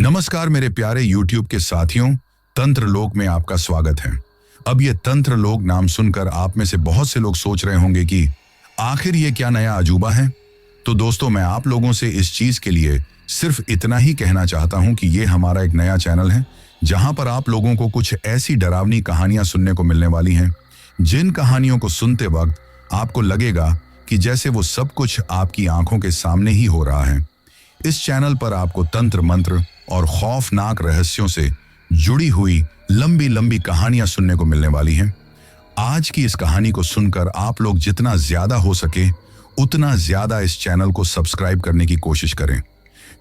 नमस्कार मेरे प्यारे YouTube के साथियों, तंत्र लोक में आपका स्वागत है। अब ये तंत्र लोक नाम सुनकर आप में से बहुत से लोग सोच रहे होंगे कि आखिर ये क्या नया अजूबा है। तो दोस्तों, मैं आप लोगों से इस चीज के लिए सिर्फ इतना ही कहना चाहता हूं कि ये हमारा एक नया चैनल है जहां पर आप लोगों को कुछ ऐसी डरावनी कहानियां सुनने को मिलने वाली हैं जिन कहानियों को सुनते वक्त आपको लगेगा कि जैसे वो सब कुछ आपकी आंखों के सामने ही हो रहा है। इस चैनल पर आपको तंत्र मंत्र और खौफनाक रहस्यों से जुड़ी हुई लंबी लंबी कहानियां सुनने को मिलने वाली हैं। आज की इस कहानी को सुनकर आप लोग जितना ज्यादा हो सके उतना ज्यादा इस चैनल को सब्सक्राइब करने की कोशिश करें,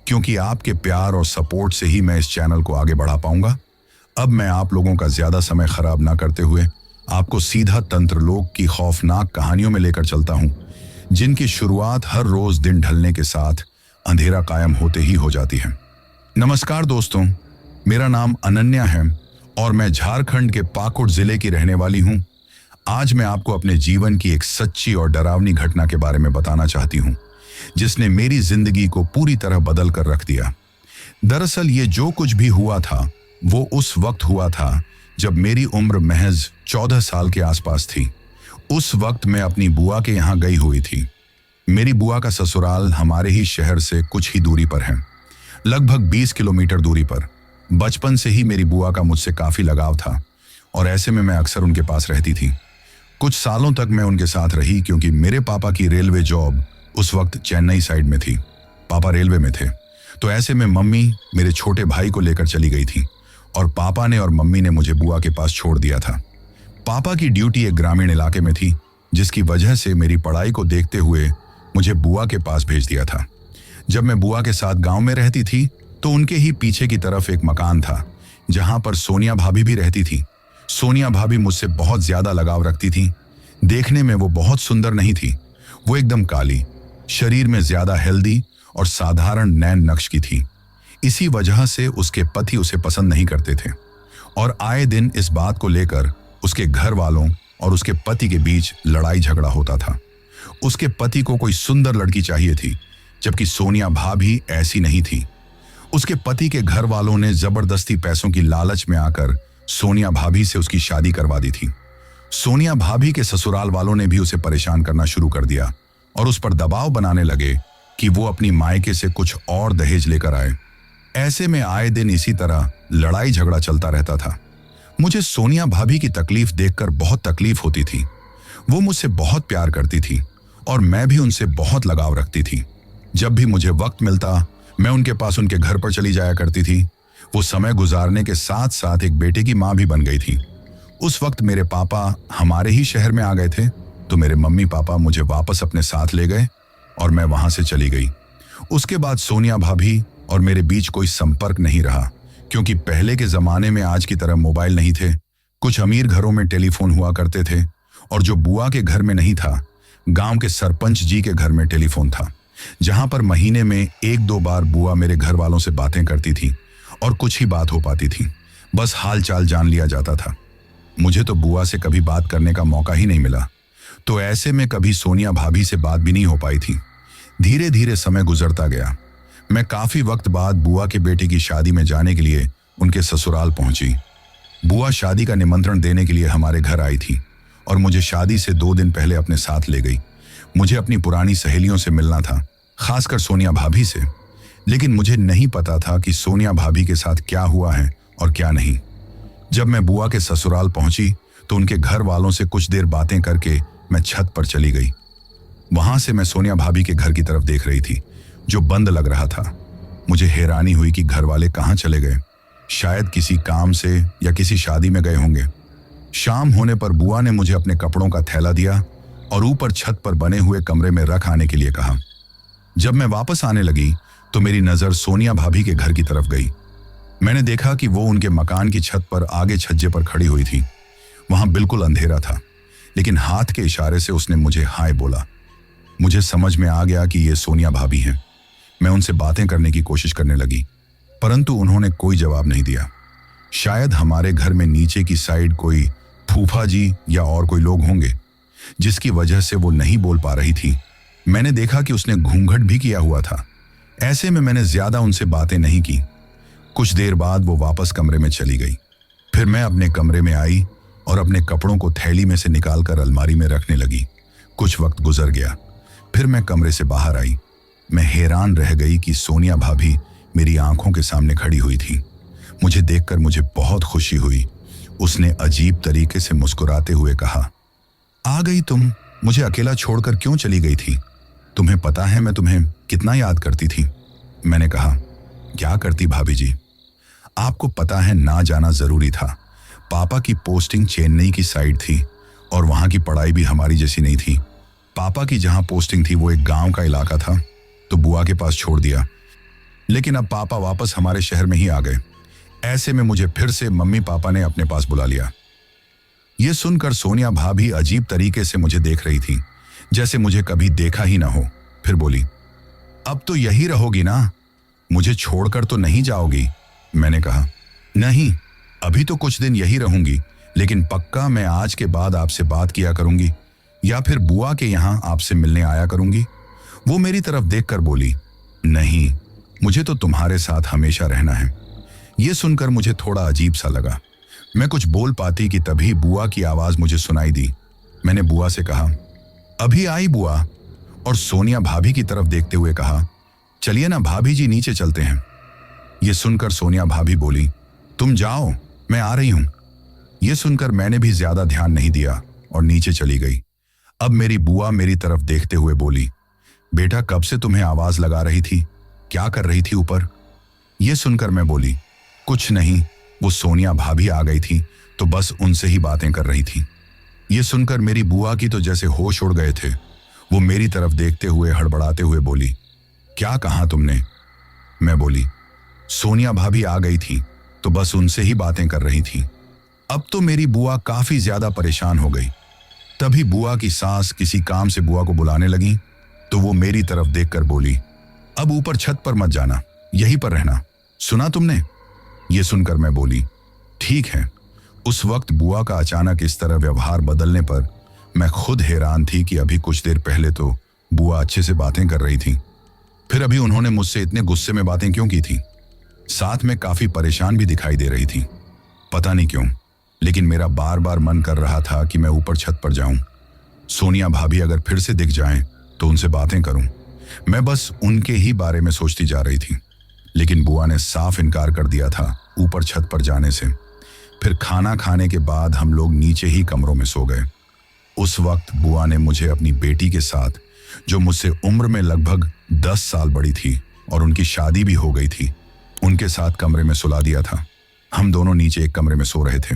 क्योंकि आपके प्यार और सपोर्ट से ही मैं इस चैनल को आगे बढ़ा पाऊंगा। अब मैं आप लोगों का ज्यादा समय खराब ना करते हुए आपको सीधा तंत्र लोक की खौफनाक कहानियों में लेकर चलता हूं, जिनकी शुरुआत हर रोज दिन ढलने के साथ अंधेरा कायम होते ही हो जाती है। नमस्कार दोस्तों, मेरा नाम अनन्या है और मैं झारखंड के पाकुड़ जिले की रहने वाली हूं। आज मैं आपको अपने जीवन की एक सच्ची और डरावनी घटना के बारे में बताना चाहती हूं, जिसने मेरी जिंदगी को पूरी तरह बदल कर रख दिया। दरअसल ये जो कुछ भी हुआ था वो उस वक्त हुआ था जब मेरी उम्र महज 14 साल के आसपास थी। उस वक्त मैं अपनी बुआ के यहाँ गई हुई थी। मेरी बुआ का ससुराल हमारे ही शहर से कुछ ही दूरी पर है, लगभग 20 किलोमीटर दूरी पर। बचपन से ही मेरी बुआ का मुझसे काफी लगाव था और ऐसे में मैं अक्सर उनके पास रहती थी। कुछ सालों तक मैं उनके साथ रही क्योंकि मेरे पापा की रेलवे जॉब उस वक्त चेन्नई साइड में थी। पापा रेलवे में थे, तो ऐसे में मम्मी मेरे छोटे भाई को लेकर चली गई थी और पापा ने और मम्मी ने मुझे बुआ के पास छोड़ दिया था। पापा की ड्यूटी एक ग्रामीण इलाके में थी, जिसकी वजह से मेरी पढ़ाई को देखते हुए मुझे बुआ के पास भेज दिया था। जब मैं बुआ के साथ गांव में रहती थी तो उनके ही पीछे की तरफ एक मकान था जहां पर सोनिया भाभी भी रहती थी। सोनिया भाभी मुझसे बहुत ज्यादा लगाव रखती थी। देखने में वो बहुत सुंदर नहीं थी, वो एकदम काली, शरीर में ज्यादा हेल्दी और साधारण नैन नक्श की थी। इसी वजह से उसके पति उसे पसंद नहीं करते थे और आए दिन इस बात को लेकर उसके घर वालों और उसके पति के बीच लड़ाई झगड़ा होता था। उसके पति को कोई सुंदर लड़की चाहिए थी, जबकि सोनिया भाभी ऐसी नहीं थी। उसके पति के घर वालों ने जबरदस्ती पैसों की लालच में आकर सोनिया भाभी से उसकी शादी करवा दी थी। सोनिया भाभी के ससुराल वालों ने भी उसे परेशान करना शुरू कर दिया और उस पर दबाव बनाने लगे कि वो अपनी मायके से कुछ और दहेज लेकर आए। ऐसे में आए दिन इसी तरह लड़ाई झगड़ा चलता रहता था। मुझे सोनिया भाभी की तकलीफ देखकर बहुत तकलीफ होती थी। वो मुझसे बहुत प्यार करती थी और मैं भी उनसे बहुत लगाव रखती थी। जब भी मुझे वक्त मिलता मैं उनके पास उनके घर पर चली जाया करती थी। वो समय गुजारने के साथ साथ एक बेटे की माँ भी बन गई थी। उस वक्त मेरे पापा हमारे ही शहर में आ गए थे, तो मेरे मम्मी पापा मुझे वापस अपने साथ ले गए और मैं वहां से चली गई। उसके बाद सोनिया भाभी और मेरे बीच कोई संपर्क नहीं रहा, क्योंकि पहले के जमाने में आज की तरह मोबाइल नहीं थे। कुछ अमीर घरों में टेलीफोन हुआ करते थे और जो बुआ के घर में नहीं था, गांव के सरपंच जी के घर में टेलीफोन था, जहां पर महीने में 1-2 बार बुआ मेरे घर वालों से बातें करती थी और कुछ ही बात हो पाती थी। बस हाल चाल जान लिया जाता था। मुझे तो बुआ से कभी बात करने का मौका ही नहीं मिला, तो ऐसे में कभी सोनिया भाभी से बात भी नहीं हो पाई थी। धीरे धीरे समय गुजरता गया। मैं काफी वक्त बाद बुआ के बेटे की शादी में जाने के लिए उनके ससुराल पहुंची। बुआ शादी का निमंत्रण देने के लिए हमारे घर आई थी और मुझे शादी से 2 दिन पहले अपने साथ ले गई। मुझे अपनी पुरानी सहेलियों से मिलना था, खासकर सोनिया भाभी से, लेकिन मुझे नहीं पता था कि सोनिया भाभी के साथ क्या हुआ है और क्या नहीं। जब मैं बुआ के ससुराल पहुंची तो उनके घर वालों से कुछ देर बातें करके मैं छत पर चली गई। वहां से मैं सोनिया भाभी के घर की तरफ देख रही थी, जो बंद लग रहा था। मुझे हैरानी हुई कि घर वाले कहाँ चले गए। शायद किसी काम से या किसी शादी में गए होंगे। शाम होने पर बुआ ने मुझे अपने कपड़ों का थैला दिया और ऊपर छत पर बने हुए कमरे में रख आने के लिए कहा। जब मैं वापस आने लगी तो मेरी नजर सोनिया भाभी के घर की तरफ गई। मैंने देखा कि वो उनके मकान की छत पर आगे छज्जे पर खड़ी हुई थी। वहां बिल्कुल अंधेरा था, लेकिन हाथ के इशारे से उसने मुझे हाय बोला। मुझे समझ में आ गया कि ये सोनिया भाभी हैं। मैं उनसे बातें करने की कोशिश करने लगी, परंतु उन्होंने कोई जवाब नहीं दिया। शायद हमारे घर में नीचे की साइड कोई फूफा जी या और कोई लोग होंगे, जिसकी वजह से वो नहीं बोल पा रही थी। मैंने देखा कि उसने घूंघट भी किया हुआ था। ऐसे में मैंने ज्यादा उनसे बातें नहीं की। कुछ देर बाद वो वापस कमरे में चली गई। फिर मैं अपने कमरे में आई और अपने कपड़ों को थैली में से निकालकर अलमारी में रखने लगी। कुछ वक्त गुजर गया, फिर मैं कमरे से बाहर आई। मैं हैरान रह गई कि सोनिया भाभी मेरी आंखों के सामने खड़ी हुई थी। मुझे देखकर मुझे बहुत खुशी हुई। उसने अजीब तरीके से मुस्कुराते हुए कहा, आ गई तुम? मुझे अकेला छोड़कर क्यों चली गई थी? तुम्हें पता है मैं तुम्हें कितना याद करती थी। मैंने कहा, क्या करती भाभी जी? आपको पता है ना जाना जरूरी था। पापा की पोस्टिंग चेन्नई की साइड थी और वहां की पढ़ाई भी हमारी जैसी नहीं थी। पापा की जहां पोस्टिंग थी वो एक गांव का इलाका था, तो बुआ के पास छोड़ दिया। लेकिन अब पापा वापस हमारे शहर में ही आ गए। ऐसे में मुझे फिर से मम्मी पापा ने अपने पास बुला लिया। यह सुनकर सोनिया भाभी अजीब तरीके से मुझे देख रही थी, जैसे मुझे कभी देखा ही ना हो। फिर बोली, अब तो यही रहोगी ना? मुझे छोड़कर तो नहीं जाओगी? मैंने कहा, नहीं, अभी तो कुछ दिन यही रहूंगी, लेकिन पक्का मैं आज के बाद आपसे बात किया करूंगी या फिर बुआ के यहाँ आपसे मिलने आया करूंगी। वो मेरी तरफ देखकर बोली, नहीं, मुझे तो तुम्हारे साथ हमेशा रहना है। ये सुनकर मुझे थोड़ा अजीब सा लगा। मैं कुछ बोल पाती कि तभी बुआ की आवाज मुझे सुनाई दी। मैंने बुआ से कहा, अभी आई बुआ? और सोनिया भाभी की तरफ देखते हुए कहा, चलिए ना भाभी जी, नीचे चलते हैं। ये सुनकर सोनिया भाभी बोली, तुम जाओ, मैं आ रही हूं। यह सुनकर मैंने भी ज्यादा ध्यान नहीं दिया और नीचे चली गई। अब मेरी बुआ मेरी तरफ देखते हुए बोली, बेटा कब से तुम्हें आवाज लगा रही थी? क्या कर रही थी ऊपर? यह सुनकर मैं बोली, कुछ नहीं, वो सोनिया भाभी आ गई थी तो बस उनसे ही बातें कर रही थी। यह सुनकर मेरी बुआ की तो जैसे होश उड़ गए थे। वो मेरी तरफ देखते हुए हड़बड़ाते हुए बोली, क्या कहा तुमने? मैं बोली, सोनिया भाभी आ गई थी तो बस उनसे ही बातें कर रही थी। अब तो मेरी बुआ काफी ज्यादा परेशान हो गई। तभी बुआ की सास किसी काम से बुआ को बुलाने लगी तो वो मेरी तरफ देखकर बोली, अब ऊपर छत पर मत जाना, यहीं पर रहना, सुना तुमने? ये सुनकर मैं बोली, ठीक है। उस वक्त बुआ का अचानक इस तरह व्यवहार बदलने पर मैं खुद हैरान थी कि अभी कुछ देर पहले तो बुआ अच्छे से बातें कर रही थी, फिर अभी उन्होंने मुझसे इतने गुस्से में बातें क्यों की थी? साथ में काफी परेशान भी दिखाई दे रही थी। पता नहीं क्यों, लेकिन मेरा बार बार मन कर रहा था कि मैं ऊपर छत पर जाऊं। सोनिया भाभी अगर फिर से दिख जाएं तो उनसे बातें करूं। मैं बस उनके ही बारे में सोचती जा रही थी, लेकिन बुआ ने साफ इनकार कर दिया था ऊपर छत पर जाने से। फिर खाना खाने के बाद हम लोग नीचे ही कमरों में सो गए। उस वक्त बुआ ने मुझे अपनी बेटी के साथ, जो मुझसे उम्र में लगभग 10 साल बड़ी थी और उनकी शादी भी हो गई थी, उनके साथ कमरे में सुला दिया था। हम दोनों नीचे एक कमरे में सो रहे थे।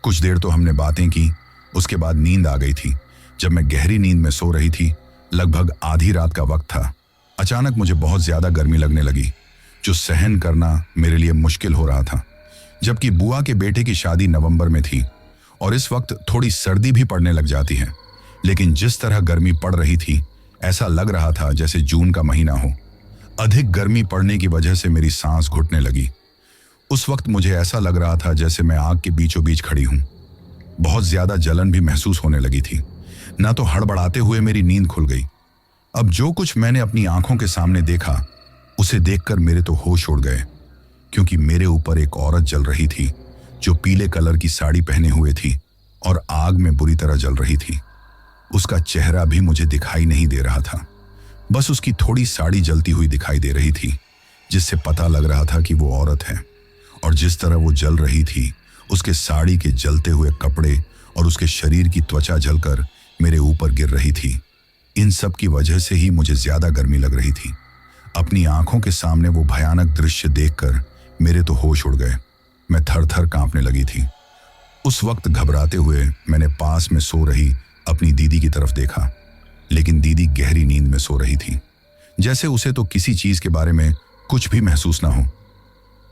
कुछ देर तो हमने बातें की, उसके बाद नींद आ गई थी। जब मैं गहरी नींद में सो रही थी, लगभग आधी रात का वक्त था, अचानक मुझे बहुत ज्यादा गर्मी लगने लगी, जो सहन करना मेरे लिए मुश्किल हो रहा था। जबकि बुआ के बेटे की शादी नवंबर में थी और इस वक्त थोड़ी सर्दी भी पड़ने लग जाती है, लेकिन जिस तरह गर्मी पड़ रही थी ऐसा लग रहा था जैसे जून का महीना हो। अधिक गर्मी पड़ने की वजह से मेरी सांस घुटने लगी। उस वक्त मुझे ऐसा लग रहा था जैसे मैं आग के बीचों बीच खड़ी हूं। बहुत ज्यादा जलन भी महसूस होने लगी थी। ना तो हड़बड़ाते हुए मेरी नींद खुल गई। अब जो कुछ मैंने अपनी आंखों के सामने देखा, उसे देखकर मेरे तो होश उड़ गए, क्योंकि मेरे ऊपर एक औरत जल रही थी जो पीले कलर की साड़ी पहने हुए थी और आग में बुरी तरह जल रही थी। उसका चेहरा भी मुझे दिखाई नहीं दे रहा था, बस उसकी थोड़ी साड़ी जलती हुई दिखाई दे रही थी, जिससे पता लग रहा था कि वो औरत है। और जिस तरह वो जल रही थी, उसके साड़ी के जलते हुए कपड़े और उसके शरीर की त्वचा जलकर मेरे ऊपर गिर रही थी। इन सब की वजह से ही मुझे ज्यादा गर्मी लग रही थी। अपनी आंखों के सामने वो भयानक दृश्य देखकर मेरे तो होश उड़ गए। मैं थर थर कांपने लगी थी। उस वक्त घबराते हुए मैंने पास में सो रही अपनी दीदी की तरफ देखा, लेकिन दीदी गहरी नींद में सो रही थी, जैसे उसे तो किसी चीज के बारे में कुछ भी महसूस ना हो।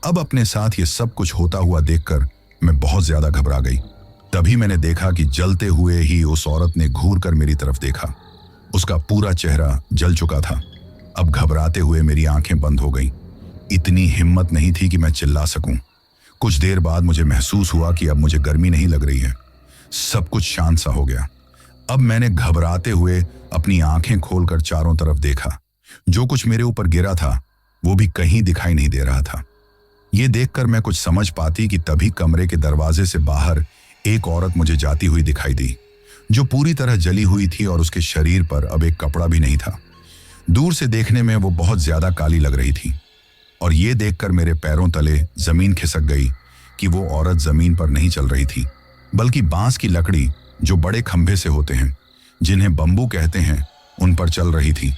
अब अपने साथ ये सब कुछ होता हुआ देखकर मैं बहुत ज्यादा घबरा गई। तभी मैंने देखा कि जलते हुए ही उस औरत ने घूर कर मेरी तरफ देखा। उसका पूरा चेहरा जल चुका था। अब घबराते हुए मेरी आंखें बंद हो गईं। इतनी हिम्मत नहीं थी कि मैं चिल्ला सकूं। कुछ देर बाद मुझे महसूस हुआ कि अब मुझे गर्मी नहीं लग रही है। सब कुछ शांत सा हो गया। अब मैंने घबराते हुए अपनी आंखें खोलकर चारों तरफ देखा। जो कुछ मेरे ऊपर गिरा था वो भी कहीं दिखाई नहीं दे रहा था। ये देखकर मैं कुछ समझ पाती कि तभी कमरे के दरवाजे से बाहर एक औरत मुझे जाती हुई दिखाई दी, जो पूरी तरह जली हुई थी और उसके शरीर पर अब एक कपड़ा भी नहीं था। दूर से देखने में वो बहुत ज्यादा काली लग रही थी और ये देखकर मेरे पैरों तले जमीन खिसक गई कि वो औरत जमीन पर नहीं चल रही थी, बल्कि बांस की लकड़ी जो बड़े खंभे से होते हैं, जिन्हें बम्बू कहते हैं, उन पर चल रही थी।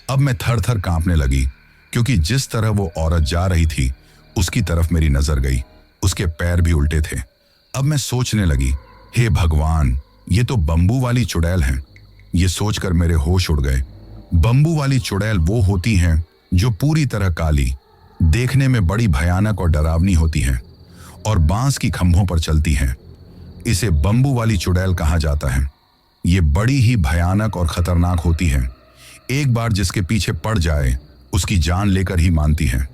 अब मैं थर थर कांपने लगी, क्योंकि जिस तरह वो औरत जा रही थी उसकी तरफ मेरी नजर गई। उसके पैर भी उल्टे थे। अब मैं सोचने लगी, हे भगवान, ये तो बम्बू वाली चुड़ैल है। ये सोचकर मेरे होश उड़ गए। बम्बू वाली चुड़ैल वो होती हैं जो पूरी तरह काली, देखने में बड़ी भयानक और डरावनी होती हैं और बांस की खंभों पर चलती हैं। इसे बम्बू वाली चुड़ैल कहा जाता है। ये बड़ी ही भयानक और खतरनाक होती है। एक बार जिसके पीछे पड़ जाए उसकी जान लेकर ही मानती है,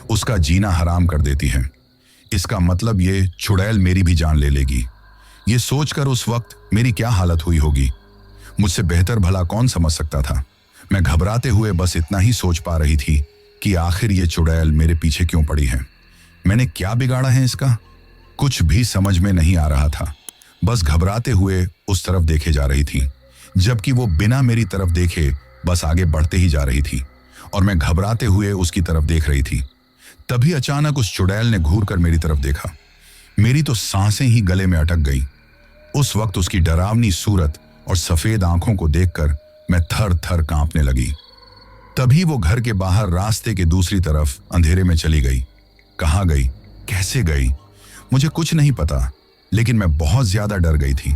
उसका जीना हराम कर देती है। इसका मतलब ये चुड़ैल मेरी भी जान ले लेगी। ये सोचकर उस वक्त मेरी क्या हालत हुई होगी, मुझसे बेहतर भला कौन समझ सकता था। मैं घबराते हुए बस इतना ही सोच पा रही थी कि आखिर ये चुड़ैल मेरे पीछे क्यों पड़ी है। मैंने क्या बिगाड़ा है इसका, कुछ भी समझ में नहीं आ रहा था। बस घबराते हुए उस तरफ देखे जा रही थी, जबकि वो बिना मेरी तरफ देखे बस आगे बढ़ते ही जा रही थी और मैं घबराते हुए उसकी तरफ देख रही थी। तभी अचानक उस चुड़ैल ने घूर कर मेरी तरफ देखा। मेरी तो सांसें ही गले में अटक गई। उस वक्त उसकी डरावनी सूरत और सफेद आंखों को देखकर मैं थर थर कांपने लगी। तभी वो घर के बाहर रास्ते के दूसरी तरफ अंधेरे में चली गई। कहाँ गई, कैसे गई, मुझे कुछ नहीं पता, लेकिन मैं बहुत ज्यादा डर गई थी।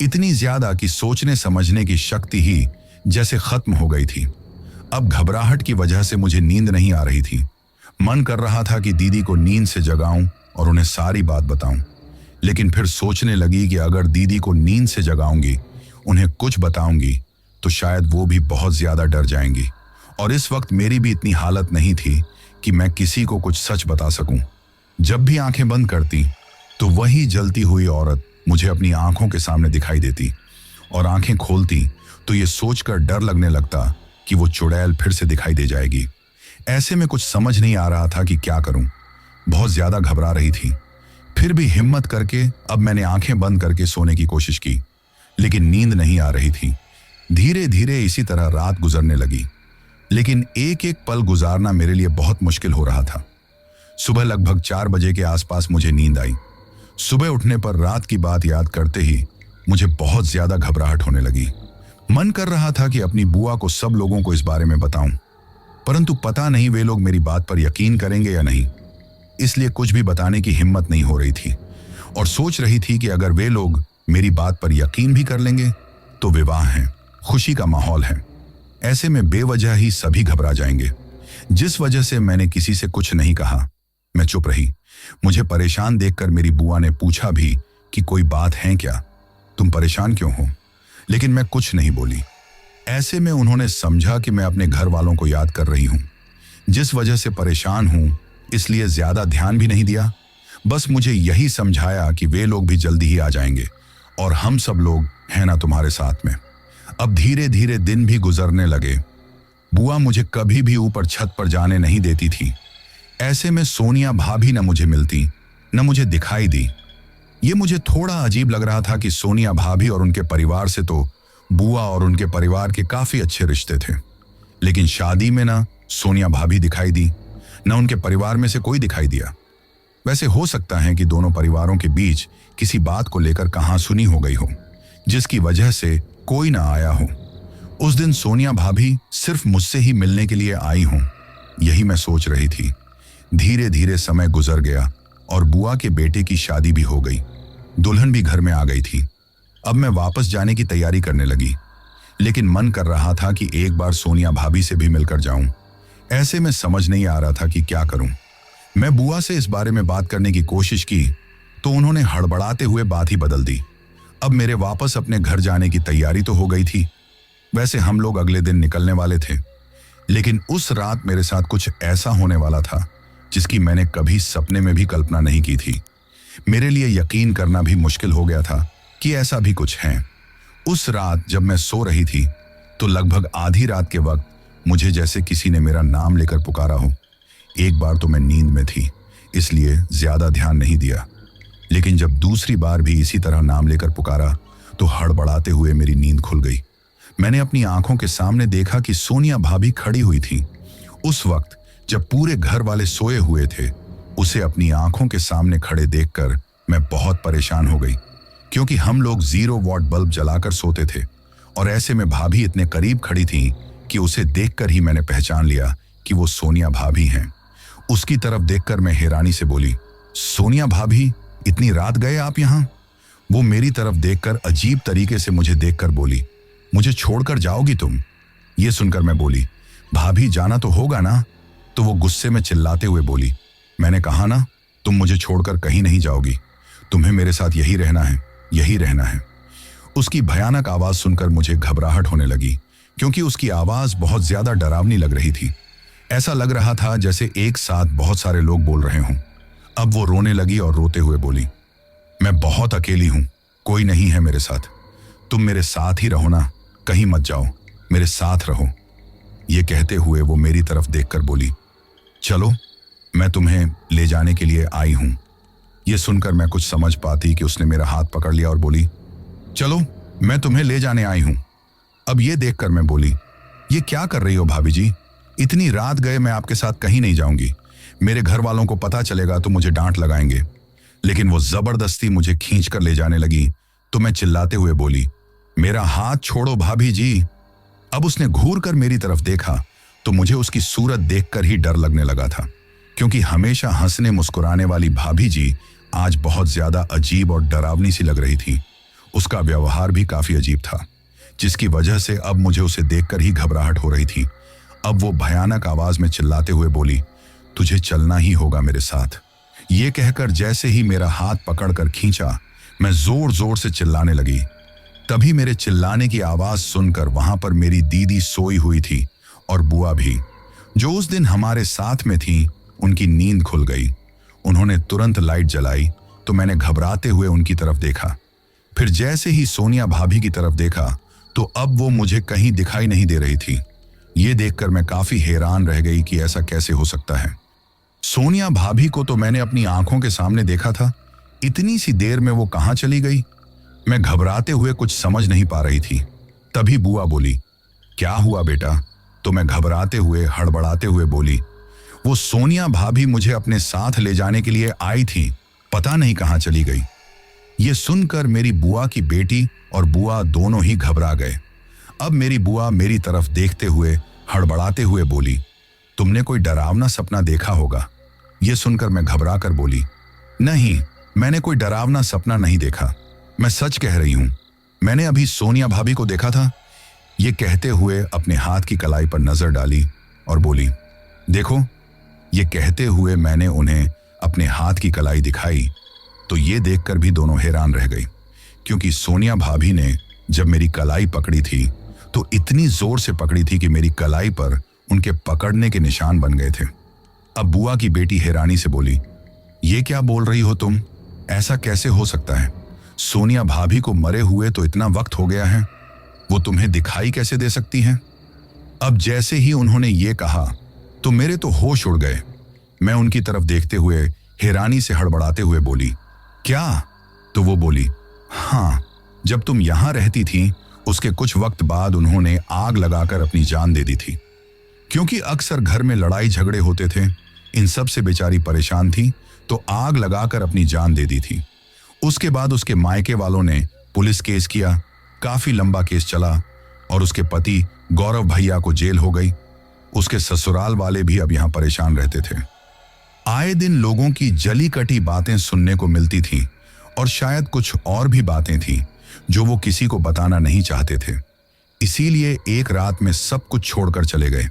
इतनी ज्यादा कि सोचने समझने की शक्ति ही जैसे खत्म हो गई थी। अब घबराहट की वजह से मुझे नींद नहीं आ रही थी। मन कर रहा था कि दीदी को नींद से जगाऊं और उन्हें सारी बात बताऊं, लेकिन फिर सोचने लगी कि अगर दीदी को नींद से जगाऊंगी, उन्हें कुछ बताऊंगी, तो शायद वो भी बहुत ज्यादा डर जाएंगी और इस वक्त मेरी भी इतनी हालत नहीं थी कि मैं किसी को कुछ सच बता सकूं। जब भी आंखें बंद करती तो वही जलती हुई औरत मुझे अपनी आंखों के सामने दिखाई देती और आंखें खोलती तो ये सोचकर डर लगने लगता कि वो चुड़ैल फिर से दिखाई दे जाएगी। ऐसे में कुछ समझ नहीं आ रहा था कि क्या करूं। बहुत ज्यादा घबरा रही थी। फिर भी हिम्मत करके अब मैंने आंखें बंद करके सोने की कोशिश की, लेकिन नींद नहीं आ रही थी। धीरे धीरे इसी तरह रात गुजरने लगी, लेकिन एक एक पल गुजारना मेरे लिए बहुत मुश्किल हो रहा था। सुबह लगभग 4 बजे के आसपास मुझे नींद आई। सुबह उठने पर रात की बात याद करते ही मुझे बहुत ज्यादा घबराहट होने लगी। मन कर रहा था कि अपनी बुआ को सब लोगों को इस बारे में बताऊं, परंतु पता नहीं वे लोग मेरी बात पर यकीन करेंगे या नहीं, इसलिए कुछ भी बताने की हिम्मत नहीं हो रही थी और सोच रही थी कि अगर वे लोग मेरी बात पर यकीन भी कर लेंगे तो विवाह है, खुशी का माहौल है। ऐसे में बेवजह ही सभी घबरा जाएंगे। जिस वजह से मैंने किसी से कुछ नहीं कहा, मैं चुप रही। मुझे परेशान देखकर मेरी बुआ ने पूछा भी कि कोई बात है क्या, तुम परेशान क्यों हो, लेकिन मैं कुछ नहीं बोली। ऐसे में उन्होंने समझा कि मैं अपने घर वालों को याद कर रही हूं, जिस वजह से परेशान हूं, इसलिए ज्यादा ध्यान भी नहीं दिया। बस मुझे यही समझाया कि वे लोग भी जल्दी ही आ जाएंगे और हम सब लोग हैं ना तुम्हारे साथ में। अब धीरे धीरे दिन भी गुजरने लगे। बुआ मुझे कभी भी ऊपर छत पर जाने नहीं देती थी। ऐसे में सोनिया भाभी न मुझे मिलती न मुझे दिखाई दी। ये मुझे थोड़ा अजीब लग रहा था कि सोनिया भाभी और उनके परिवार से तो बुआ और उनके परिवार के काफी अच्छे रिश्ते थे, लेकिन शादी में ना सोनिया भाभी दिखाई दी, न उनके परिवार में से कोई दिखाई दिया। वैसे हो सकता है कि दोनों परिवारों के बीच किसी बात को लेकर कहासुनी हो गई हो, जिसकी वजह से कोई ना आया हो। उस दिन सोनिया भाभी सिर्फ मुझसे ही मिलने के लिए आई हों, यही मैं सोच रही थी। धीरे धीरे समय गुजर गया और बुआ के बेटे की शादी भी हो गई। दुल्हन भी घर में आ गई थी। अब मैं वापस जाने की तैयारी करने लगी, लेकिन मन कर रहा था कि एक बार सोनिया भाभी से भी मिलकर जाऊं। ऐसे में समझ नहीं आ रहा था कि क्या करूं। मैं बुआ से इस बारे में बात करने की कोशिश की तो उन्होंने हड़बड़ाते हुए बात ही बदल दी। अब मेरे वापस अपने घर जाने की तैयारी तो हो गई थी। वैसे हम लोग अगले दिन निकलने वाले थे, लेकिन उस रात मेरे साथ कुछ ऐसा होने वाला था जिसकी मैंने कभी सपने में भी कल्पना नहीं की थी। मेरे लिए यकीन करना भी मुश्किल हो गया था कि ऐसा भी कुछ है। उस रात जब मैं सो रही थी तो लगभग आधी रात के वक्त मुझे जैसे किसी ने मेरा नाम लेकर पुकारा हो। एक बार तो मैं नींद में थी, इसलिए ज्यादा ध्यान नहीं दिया। लेकिन जब दूसरी बार भी इसी तरह नाम लेकर पुकारा तो हड़बड़ाते हुए मेरी नींद खुल गई। मैंने अपनी आंखों के सामने देखा कि सोनिया भाभी खड़ी हुई थी। उस वक्त जब पूरे घर वाले सोए हुए थे, उसे अपनी आंखों के सामने खड़े देखकर मैं बहुत परेशान हो गई, क्योंकि हम लोग 0 वॉट बल्ब जलाकर सोते थे और ऐसे में भाभी इतने करीब खड़ी थी कि उसे देखकर ही मैंने पहचान लिया कि वो सोनिया भाभी हैं। उसकी तरफ देखकर मैं हैरानी से बोली, सोनिया भाभी, इतनी रात गए आप यहाँ? वो मेरी तरफ देखकर अजीब तरीके से मुझे देखकर बोली, मुझे छोड़कर जाओगी तुम? ये सुनकर मैं बोली, भाभी जाना तो होगा ना? तो वो गुस्से में चिल्लाते हुए बोली, मैंने कहा ना, तुम मुझे छोड़कर कहीं नहीं जाओगी, तुम्हें मेरे साथ यही रहना है, यही रहना है। उसकी भयानक आवाज सुनकर मुझे घबराहट होने लगी, क्योंकि उसकी आवाज बहुत ज्यादा डरावनी लग रही थी। ऐसा लग रहा था जैसे एक साथ बहुत सारे लोग बोल रहे हों। अब वो रोने लगी और रोते हुए बोली, मैं बहुत अकेली हूं, कोई नहीं है मेरे साथ, तुम मेरे साथ ही रहो ना, कहीं मत जाओ, मेरे साथ रहो। ये कहते हुए वो मेरी तरफ देखकर बोली, चलो मैं तुम्हें ले जाने के लिए आई हूं। ये सुनकर मैं कुछ समझ पाती कि उसने मेरा हाथ पकड़ लिया और बोली, चलो मैं तुम्हें ले जाने आई हूं। अब ये देखकर मैं बोली, ये क्या कर रही हो भाभी जी? इतनी रात गए मैं आपके साथ कहीं नहीं जाऊंगी, मेरे घर वालों को पता चलेगा तो मुझे डांट लगाएंगे। लेकिन वो जबरदस्ती मुझे खींच कर ले जाने लगी तो मैं चिल्लाते हुए बोली, मेरा हाथ छोड़ो भाभी जी। अब उसने घूर कर मेरी तरफ देखा तो मुझे उसकी सूरत देखकर ही डर लगने लगा था, क्योंकि हमेशा हंसने मुस्कुराने वाली भाभी जी आज बहुत ज्यादा अजीब और डरावनी सी लग रही थी। उसका व्यवहार भी काफी अजीब था, जिसकी वजह से अब मुझे उसे देखकर ही घबराहट हो रही थी। अब वो भयानक आवाज में चिल्लाते हुए बोली, तुझे चलना ही होगा मेरे साथ। ये कहकर जैसे ही मेरा हाथ पकड़कर खींचा, मैं जोर जोर से चिल्लाने लगी। तभी मेरे चिल्लाने की आवाज सुनकर वहां पर मेरी दीदी सोई हुई थी और बुआ भी, जो उस दिन हमारे साथ में थी। उनकी नींद खुल गई। उन्होंने तुरंत लाइट जलाई तो मैंने घबराते हुए उनकी तरफ देखा। फिर जैसे ही सोनिया भाभी की तरफ देखा तो अब वो मुझे कहीं दिखाई नहीं दे रही थी। ये देखकर मैं काफी हैरान रह गई कि ऐसा कैसे हो सकता है। सोनिया भाभी को तो मैंने अपनी आंखों के सामने देखा था, इतनी सी देर में वो कहां चली गई? मैं घबराते हुए कुछ समझ नहीं पा रही थी। तभी बुआ बोली, क्या हुआ बेटा? तो मैं घबराते हुए हड़बड़ाते हुए बोली, वो सोनिया भाभी मुझे अपने साथ ले जाने के लिए आई थी, पता नहीं कहां चली गई। ये सुनकर मेरी बुआ की बेटी और बुआ दोनों ही घबरा गए। अब मेरी बुआ मेरी तरफ देखते हुए हड़बड़ाते हुए बोली, तुमने कोई डरावना सपना देखा होगा। ये सुनकर मैं घबरा कर बोली, नहीं, मैंने कोई डरावना सपना नहीं देखा, मैं सच कह रही हूं, मैंने अभी सोनिया भाभी को देखा था। ये कहते हुए अपने हाथ की कलाई पर नजर डाली और बोली, देखो। ये कहते हुए मैंने उन्हें अपने हाथ की कलाई दिखाई तो ये देखकर भी दोनों हैरान रह गई, क्योंकि सोनिया भाभी ने जब मेरी कलाई पकड़ी थी तो इतनी जोर से पकड़ी थी कि मेरी कलाई पर उनके पकड़ने के निशान बन गए थे। अब बुआ की बेटी हैरानी से बोली, ये क्या बोल रही हो तुम? ऐसा कैसे हो सकता है? सोनिया भाभी को मरे हुए तो इतना वक्त हो गया है, वो तुम्हें दिखाई कैसे दे सकती हैं? अब जैसे ही उन्होंने ये कहा तो मेरे तो होश उड़ गए। मैं उनकी तरफ देखते हुए हैरानी से हड़बड़ाते हुए बोली, क्या? तो वो बोली, हाँ, जब तुम यहां रहती थी उसके कुछ वक्त बाद उन्होंने आग लगाकर अपनी जान दे दी थी, क्योंकि अक्सर घर में लड़ाई झगड़े होते थे। इन सब से बेचारी परेशान थी तो आग लगाकर अपनी जान दे दी थी। उसके बाद उसके मायके वालों ने पुलिस केस किया, काफी लंबा केस चला और उसके पति गौरव भैया को जेल हो गई। उसके ससुराल वाले भी अब यहां परेशान रहते थे। आए दिन लोगों की जली कटी बातें सुनने को मिलती थी और शायद कुछ और भी बातें थी जो वो किसी को बताना नहीं चाहते थे। इसीलिए एक रात में सब कुछ छोड़कर चले गए।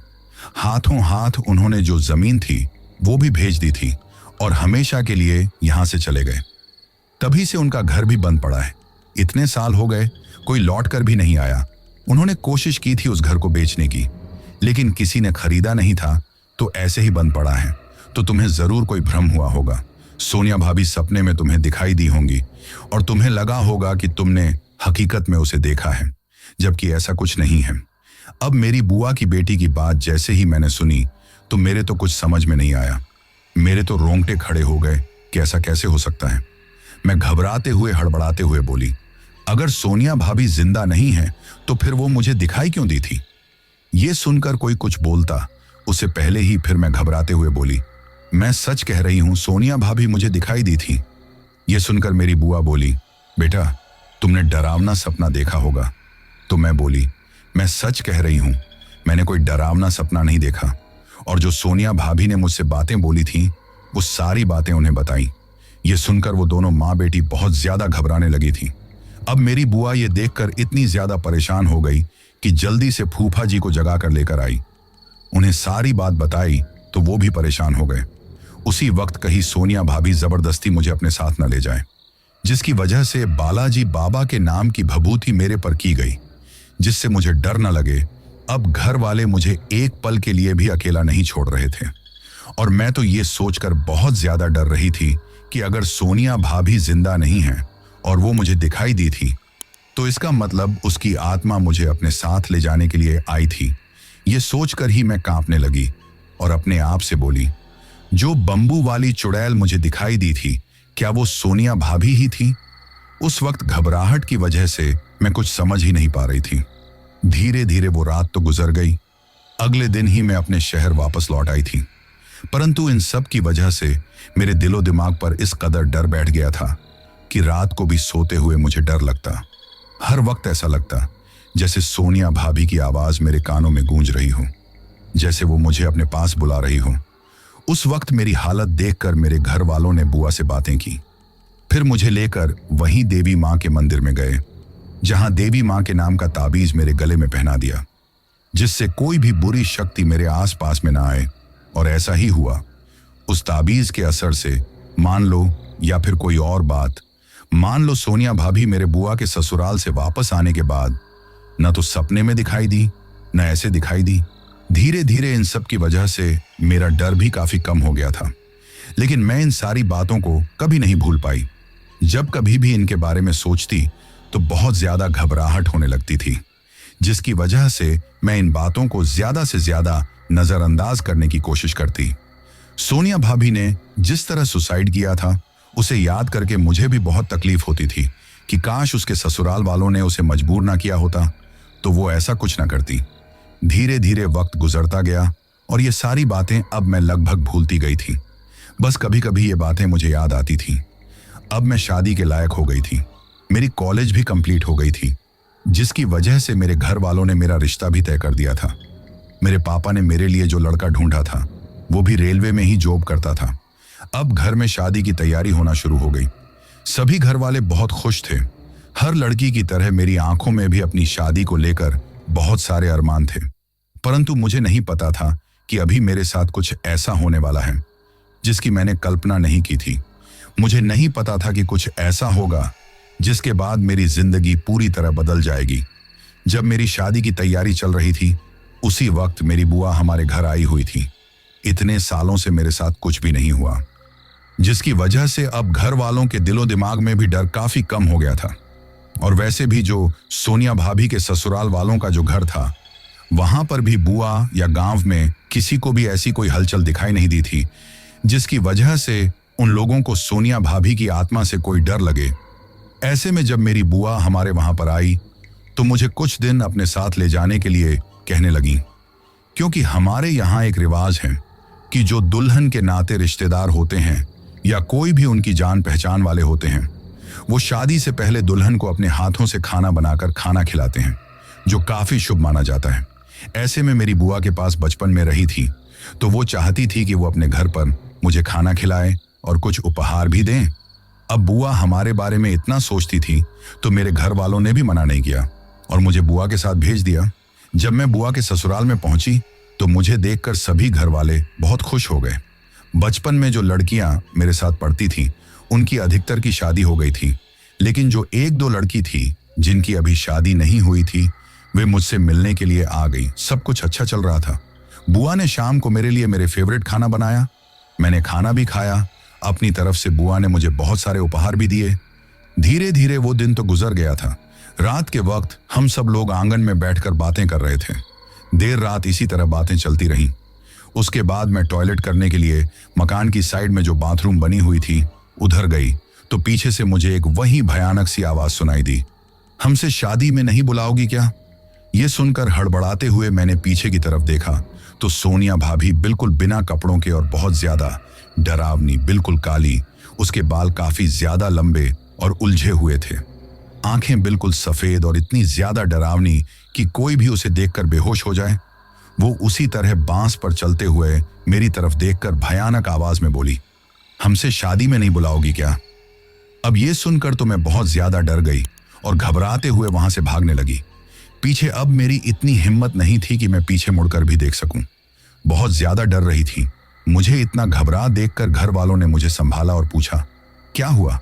हाथों हाथ उन्होंने जो जमीन थी वो भी भेज दी थी और हमेशा के लिए यहां से चले गए। तभी से उनका घर भी बंद पड़ा है। इतने साल हो गए, कोई लौट कर भी नहीं आया। उन्होंने कोशिश की थी उस घर को बेचने की, लेकिन किसी ने खरीदा नहीं था तो ऐसे ही बंद पड़ा है। तो तुम्हें जरूर कोई भ्रम हुआ होगा। सोनिया भाभी सपने में तुम्हें दिखाई दी होंगी और तुम्हें लगा होगा कि तुमने हकीकत में उसे देखा है, जबकि ऐसा कुछ नहीं है। अब मेरी बुआ की बेटी की बात जैसे ही मैंने सुनी तो मेरे तो कुछ समझ में नहीं आया। मेरे तो रोंगटे खड़े हो गए कि ऐसा कैसे हो सकता है। मैं घबराते हुए हड़बड़ाते हुए बोली, अगर सोनिया भाभी जिंदा नहीं है तो फिर वो मुझे दिखाई क्यों दी थी? ये सुनकर कोई कुछ बोलता उससे पहले ही फिर मैं घबराते हुए बोली, मैं सच कह रही हूं, सोनिया भाभी मुझे दिखाई दी थी। ये सुनकर मेरी बुआ बोली, बेटा तुमने डरावना सपना देखा होगा। तो मैं बोली, मैं सच कह रही हूं, मैंने कोई डरावना सपना नहीं देखा। और जो सोनिया भाभी ने मुझसे बातें बोली थी वो सारी बातें उन्हें बताई। ये सुनकर वो दोनों माँ बेटी बहुत ज्यादा घबराने लगी थी। अब मेरी बुआ ये देखकर इतनी ज्यादा परेशान हो गई कि जल्दी से फूफा जी को जगा कर लेकर आई। उन्हें सारी बात बताई तो वो भी परेशान हो गए। उसी वक्त कहीं सोनिया भाभी जबरदस्ती मुझे अपने साथ न ले जाए, जिसकी वजह से बालाजी बाबा के नाम की भभूति मेरे पर की गई, जिससे मुझे डर न लगे। अब घर वाले मुझे एक पल के लिए भी अकेला नहीं छोड़ रहे थे और मैं तो ये सोचकर बहुत ज्यादा डर रही थी कि अगर सोनिया भाभी जिंदा नहीं है और वो मुझे दिखाई दी थी तो इसका मतलब उसकी आत्मा मुझे अपने साथ ले जाने के लिए आई थी। ये सोचकर ही मैं कांपने लगी और अपने आप से बोली, जो बंबू वाली चुड़ैल मुझे दिखाई दी थी क्या वो सोनिया भाभी ही थी? उस वक्त घबराहट की वजह से मैं कुछ समझ ही नहीं पा रही थी। धीरे धीरे वो रात तो गुजर गई। अगले दिन ही मैं अपने शहर वापस लौट आई थी, परंतु इन सब की वजह से मेरे दिलो दिमाग पर इस कदर डर बैठ गया था कि रात को भी सोते हुए मुझे डर लगता। हर वक्त ऐसा लगता जैसे सोनिया भाभी की आवाज मेरे कानों में गूंज रही हो, जैसे वो मुझे अपने पास बुला रही हो। उस वक्त मेरी हालत देखकर मेरे घर वालों ने बुआ से बातें की। फिर मुझे लेकर वहीं देवी माँ के मंदिर में गए, जहां देवी माँ के नाम का ताबीज मेरे गले में पहना दिया, जिससे कोई भी बुरी शक्ति मेरे आसपास में ना आए। और ऐसा ही हुआ। उस ताबीज के असर से मान लो या फिर कोई और बात, मान लो सोनिया भाभी मेरे बुआ के ससुराल से वापस आने के बाद न तो सपने में दिखाई दी न ऐसे दिखाई दी। धीरे धीरे इन सब की वजह से मेरा डर भी काफी कम हो गया था, लेकिन मैं इन सारी बातों को कभी नहीं भूल पाई। जब कभी भी इनके बारे में सोचती तो बहुत ज्यादा घबराहट होने लगती थी, जिसकी वजह से मैं इन बातों को ज्यादा से ज्यादा नजरअंदाज करने की कोशिश करती। सोनिया भाभी ने जिस तरह सुसाइड किया था उसे याद करके मुझे भी बहुत तकलीफ होती थी कि काश उसके ससुराल वालों ने उसे मजबूर ना किया होता तो वो ऐसा कुछ ना करती। धीरे धीरे वक्त गुजरता गया और ये सारी बातें अब मैं लगभग भूलती गई थी। बस कभी कभी ये बातें मुझे याद आती थी। अब मैं शादी के लायक हो गई थी, मेरी कॉलेज भी कंप्लीट हो गई थी, जिसकी वजह से मेरे घर वालों ने मेरा रिश्ता भी तय कर दिया था। मेरे पापा ने मेरे लिए जो लड़का ढूंढा था वो भी रेलवे में ही जॉब करता था। अब घर में शादी की तैयारी होना शुरू हो गई। सभी घर वाले बहुत खुश थे। हर लड़की की तरह मेरी आंखों में भी अपनी शादी को लेकर बहुत सारे अरमान थे, परंतु मुझे नहीं पता था कि अभी मेरे साथ कुछ ऐसा होने वाला है जिसकी मैंने कल्पना नहीं की थी। मुझे नहीं पता था कि कुछ ऐसा होगा जिसके बाद मेरी जिंदगी पूरी तरह बदल जाएगी। जब मेरी शादी की तैयारी चल रही थी उसी वक्त मेरी बुआ हमारे घर आई हुई थी। इतने सालों से मेरे साथ कुछ भी नहीं हुआ, जिसकी वजह से अब घर वालों के दिलो दिमाग में भी डर काफी कम हो गया था। और वैसे भी जो सोनिया भाभी के ससुराल वालों का जो घर था वहां पर भी बुआ या गांव में किसी को भी ऐसी कोई हलचल दिखाई नहीं दी थी, जिसकी वजह से उन लोगों को सोनिया भाभी की आत्मा से कोई डर लगे। ऐसे में जब मेरी बुआ हमारे वहां पर आई तो मुझे कुछ दिन अपने साथ ले जाने के लिए कहने लगी, क्योंकि हमारे यहाँ एक रिवाज है कि जो दुल्हन के नाते रिश्तेदार होते हैं या कोई भी उनकी जान पहचान वाले होते हैं वो शादी से पहले दुल्हन को अपने हाथों से खाना बनाकर खाना खिलाते हैं, जो काफी शुभ माना जाता है। ऐसे में मेरी बुआ के पास बचपन में रही थी तो वो चाहती थी कि वो अपने घर पर मुझे खाना खिलाए और कुछ उपहार भी दें। अब बुआ हमारे बारे में इतना सोचती थी तो मेरे घर वालों ने भी मना नहीं किया और मुझे बुआ के साथ भेज दिया। जब मैं बुआ के ससुराल में पहुंची तो मुझे देखकर सभी घर वाले बहुत खुश हो गए। बचपन में जो लड़कियां मेरे साथ पढ़ती थीं उनकी अधिकतर की शादी हो गई थी, लेकिन जो एक दो लड़की थी जिनकी अभी शादी नहीं हुई थी वे मुझसे मिलने के लिए आ गई। सब कुछ अच्छा चल रहा था। बुआ ने शाम को मेरे लिए मेरे फेवरेट खाना बनाया, मैंने खाना भी खाया। अपनी तरफ से बुआ ने मुझे बहुत सारे उपहार भी दिए। धीरे धीरे वो दिन तो गुजर गया था। रात के वक्त हम सब लोग आंगन में बैठकर बातें कर रहे थे। देर रात इसी तरह बातें चलती रहीं। उसके बाद मैं टॉयलेट करने के लिए मकान की साइड में जो बाथरूम बनी हुई थी उधर गई तो पीछे से मुझे एक वही भयानक सी आवाज सुनाई दी, हमसे शादी में नहीं बुलाओगी क्या? ये सुनकर हड़बड़ाते हुए मैंने पीछे की तरफ देखा तो सोनिया भाभी बिल्कुल बिना कपड़ों के और बहुत ज्यादा डरावनी, बिल्कुल काली, उसके बाल काफी ज्यादा लंबे और उलझे हुए थे, आंखें बिल्कुल सफेद और इतनी ज्यादा डरावनी कि कोई भी उसे देखकर बेहोश हो जाए। वो उसी तरह बांस पर चलते हुए मेरी तरफ देखकर भयानक आवाज में बोली, हमसे शादी में नहीं बुलाओगी क्या? अब ये सुनकर तो मैं बहुत ज्यादा डर गई और घबराते हुए वहां से भागने लगी। पीछे अब मेरी इतनी हिम्मत नहीं थी कि मैं पीछे मुड़कर भी देख सकूं। बहुत ज्यादा डर रही थी। मुझे इतना घबरा देखकर घर वालों ने मुझे संभाला और पूछा, क्या हुआ?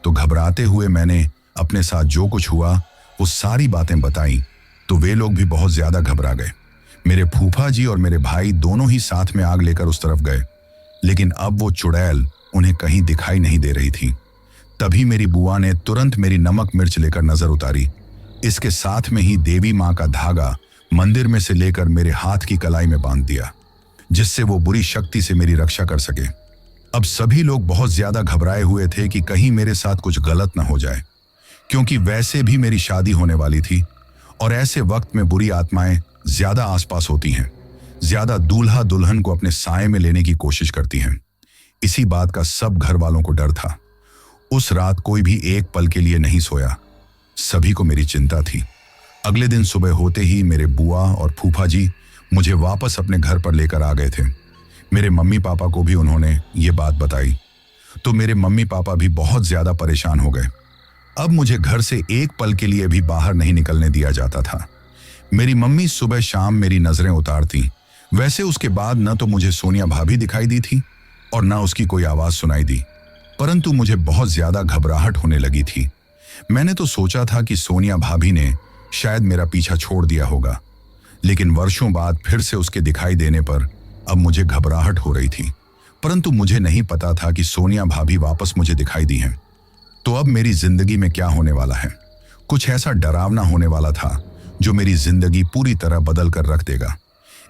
तो घबराते हुए मैंने अपने साथ जो कुछ हुआ वो सारी बातें बताई तो वे लोग भी बहुत ज्यादा घबरा गए। मेरे फूफा जी और मेरे भाई दोनों ही साथ में आग लेकर उस तरफ गए, लेकिन अब वो चुड़ैल उन्हें कहीं दिखाई नहीं दे रही थी। तभी मेरी बुआ ने तुरंत मेरी नमक मिर्च लेकर नजर उतारी। इसके साथ में ही देवी माँ का धागा मंदिर में से लेकर मेरे हाथ की कलाई में बांध दिया, जिससे वो बुरी शक्ति से मेरी रक्षा कर सके। अब सभी लोग बहुत ज्यादा घबराए हुए थे कि कहीं मेरे साथ कुछ गलत न हो जाए, क्योंकि वैसे भी मेरी शादी होने वाली थी और ऐसे वक्त में बुरी आत्माएं ज्यादा आसपास होती हैं, ज्यादा दूल्हा दुल्हन को अपने साए में लेने की कोशिश करती हैं। इसी बात का सब घर वालों को डर था। उस रात कोई भी एक पल के लिए नहीं सोया। सभी को मेरी चिंता थी। अगले दिन सुबह होते ही मेरे बुआ और फूफा जी मुझे वापस अपने घर पर लेकर आ गए थे। मेरे मम्मी पापा को भी उन्होंने ये बात बताई तो मेरे मम्मी पापा भी बहुत ज्यादा परेशान हो गए। अब मुझे घर से एक पल के लिए भी बाहर नहीं निकलने दिया जाता था। मेरी मम्मी सुबह शाम मेरी नजरें उतारती। वैसे उसके बाद न तो मुझे सोनिया भाभी दिखाई दी थी और न उसकी कोई आवाज सुनाई दी, परंतु मुझे बहुत ज्यादा घबराहट होने लगी थी। मैंने तो सोचा था कि सोनिया भाभी ने शायद मेरा पीछा छोड़ दिया होगा, लेकिन वर्षों बाद फिर से उसके दिखाई देने पर अब मुझे घबराहट हो रही थी। परंतु मुझे नहीं पता था कि सोनिया भाभी वापस मुझे दिखाई दी हैं। तो अब मेरी जिंदगी में क्या होने वाला है? कुछ ऐसा डरावना होने वाला था जो मेरी जिंदगी पूरी तरह बदल कर रख देगा।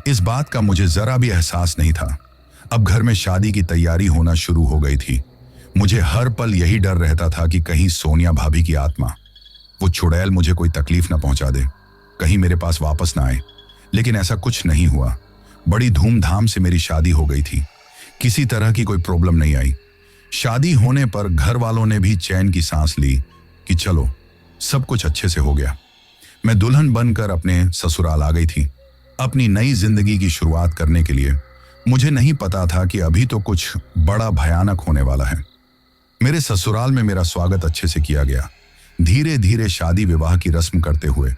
इस बात का मुझे जरा भी एहसास नहीं था। अब घर में शादी की तैयारी होना शुरू हो गई थी। मुझे हर पल यही डर रहता था कि कहीं सोनिया भाभी की आत्मा, वो चुड़ैल, मुझे कोई तकलीफ ना पहुंचा दे, कहीं मेरे पास वापस ना आए। लेकिन ऐसा कुछ नहीं हुआ। बड़ी धूमधाम से मेरी शादी हो गई थी। किसी तरह की कोई प्रॉब्लम नहीं आई। शादी होने पर घर वालों ने भी चैन की सांस ली कि चलो सब कुछ अच्छे से हो गया। मैं दुल्हन बनकर अपने ससुराल आ गई थी, अपनी नई जिंदगी की शुरुआत करने के लिए। मुझे नहीं पता था कि अभी तो कुछ बड़ा भयानक होने वाला है। मेरे ससुराल में मेरा स्वागत अच्छे से किया गया। धीरे धीरे शादी विवाह की रस्म करते हुए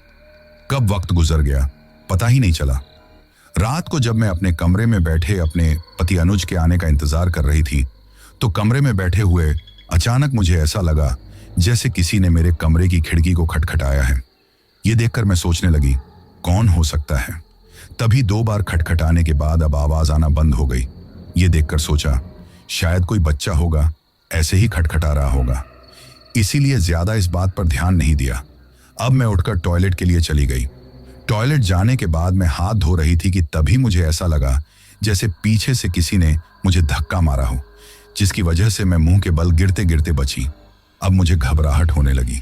कब वक्त गुजर गया पता ही नहीं चला। रात को जब मैं अपने कमरे में बैठे अपने पति अनुज के आने का इंतजार कर रही थी तो कमरे में बैठे हुए अचानक मुझे ऐसा लगा जैसे किसी ने मेरे कमरे की खिड़की को खटखटाया है। ये देखकर मैं सोचने लगी, कौन हो सकता है? तभी 2 बार खटखटाने के बाद अब आवाज आना बंद हो गई। ये देखकर सोचा शायद कोई बच्चा होगा, ऐसे ही खटखटा रहा होगा, इसीलिए ज्यादा इस बात पर ध्यान नहीं दिया। अब मैं उठकर टॉयलेट के लिए चली गई। टॉयलेट जाने के बाद मैं हाथ धो रही थी कि तभी मुझे ऐसा लगा जैसे पीछे से किसी ने मुझे धक्का मारा हो, जिसकी वजह से मैं मुंह के बल गिरते गिरते बची। अब मुझे घबराहट होने लगी।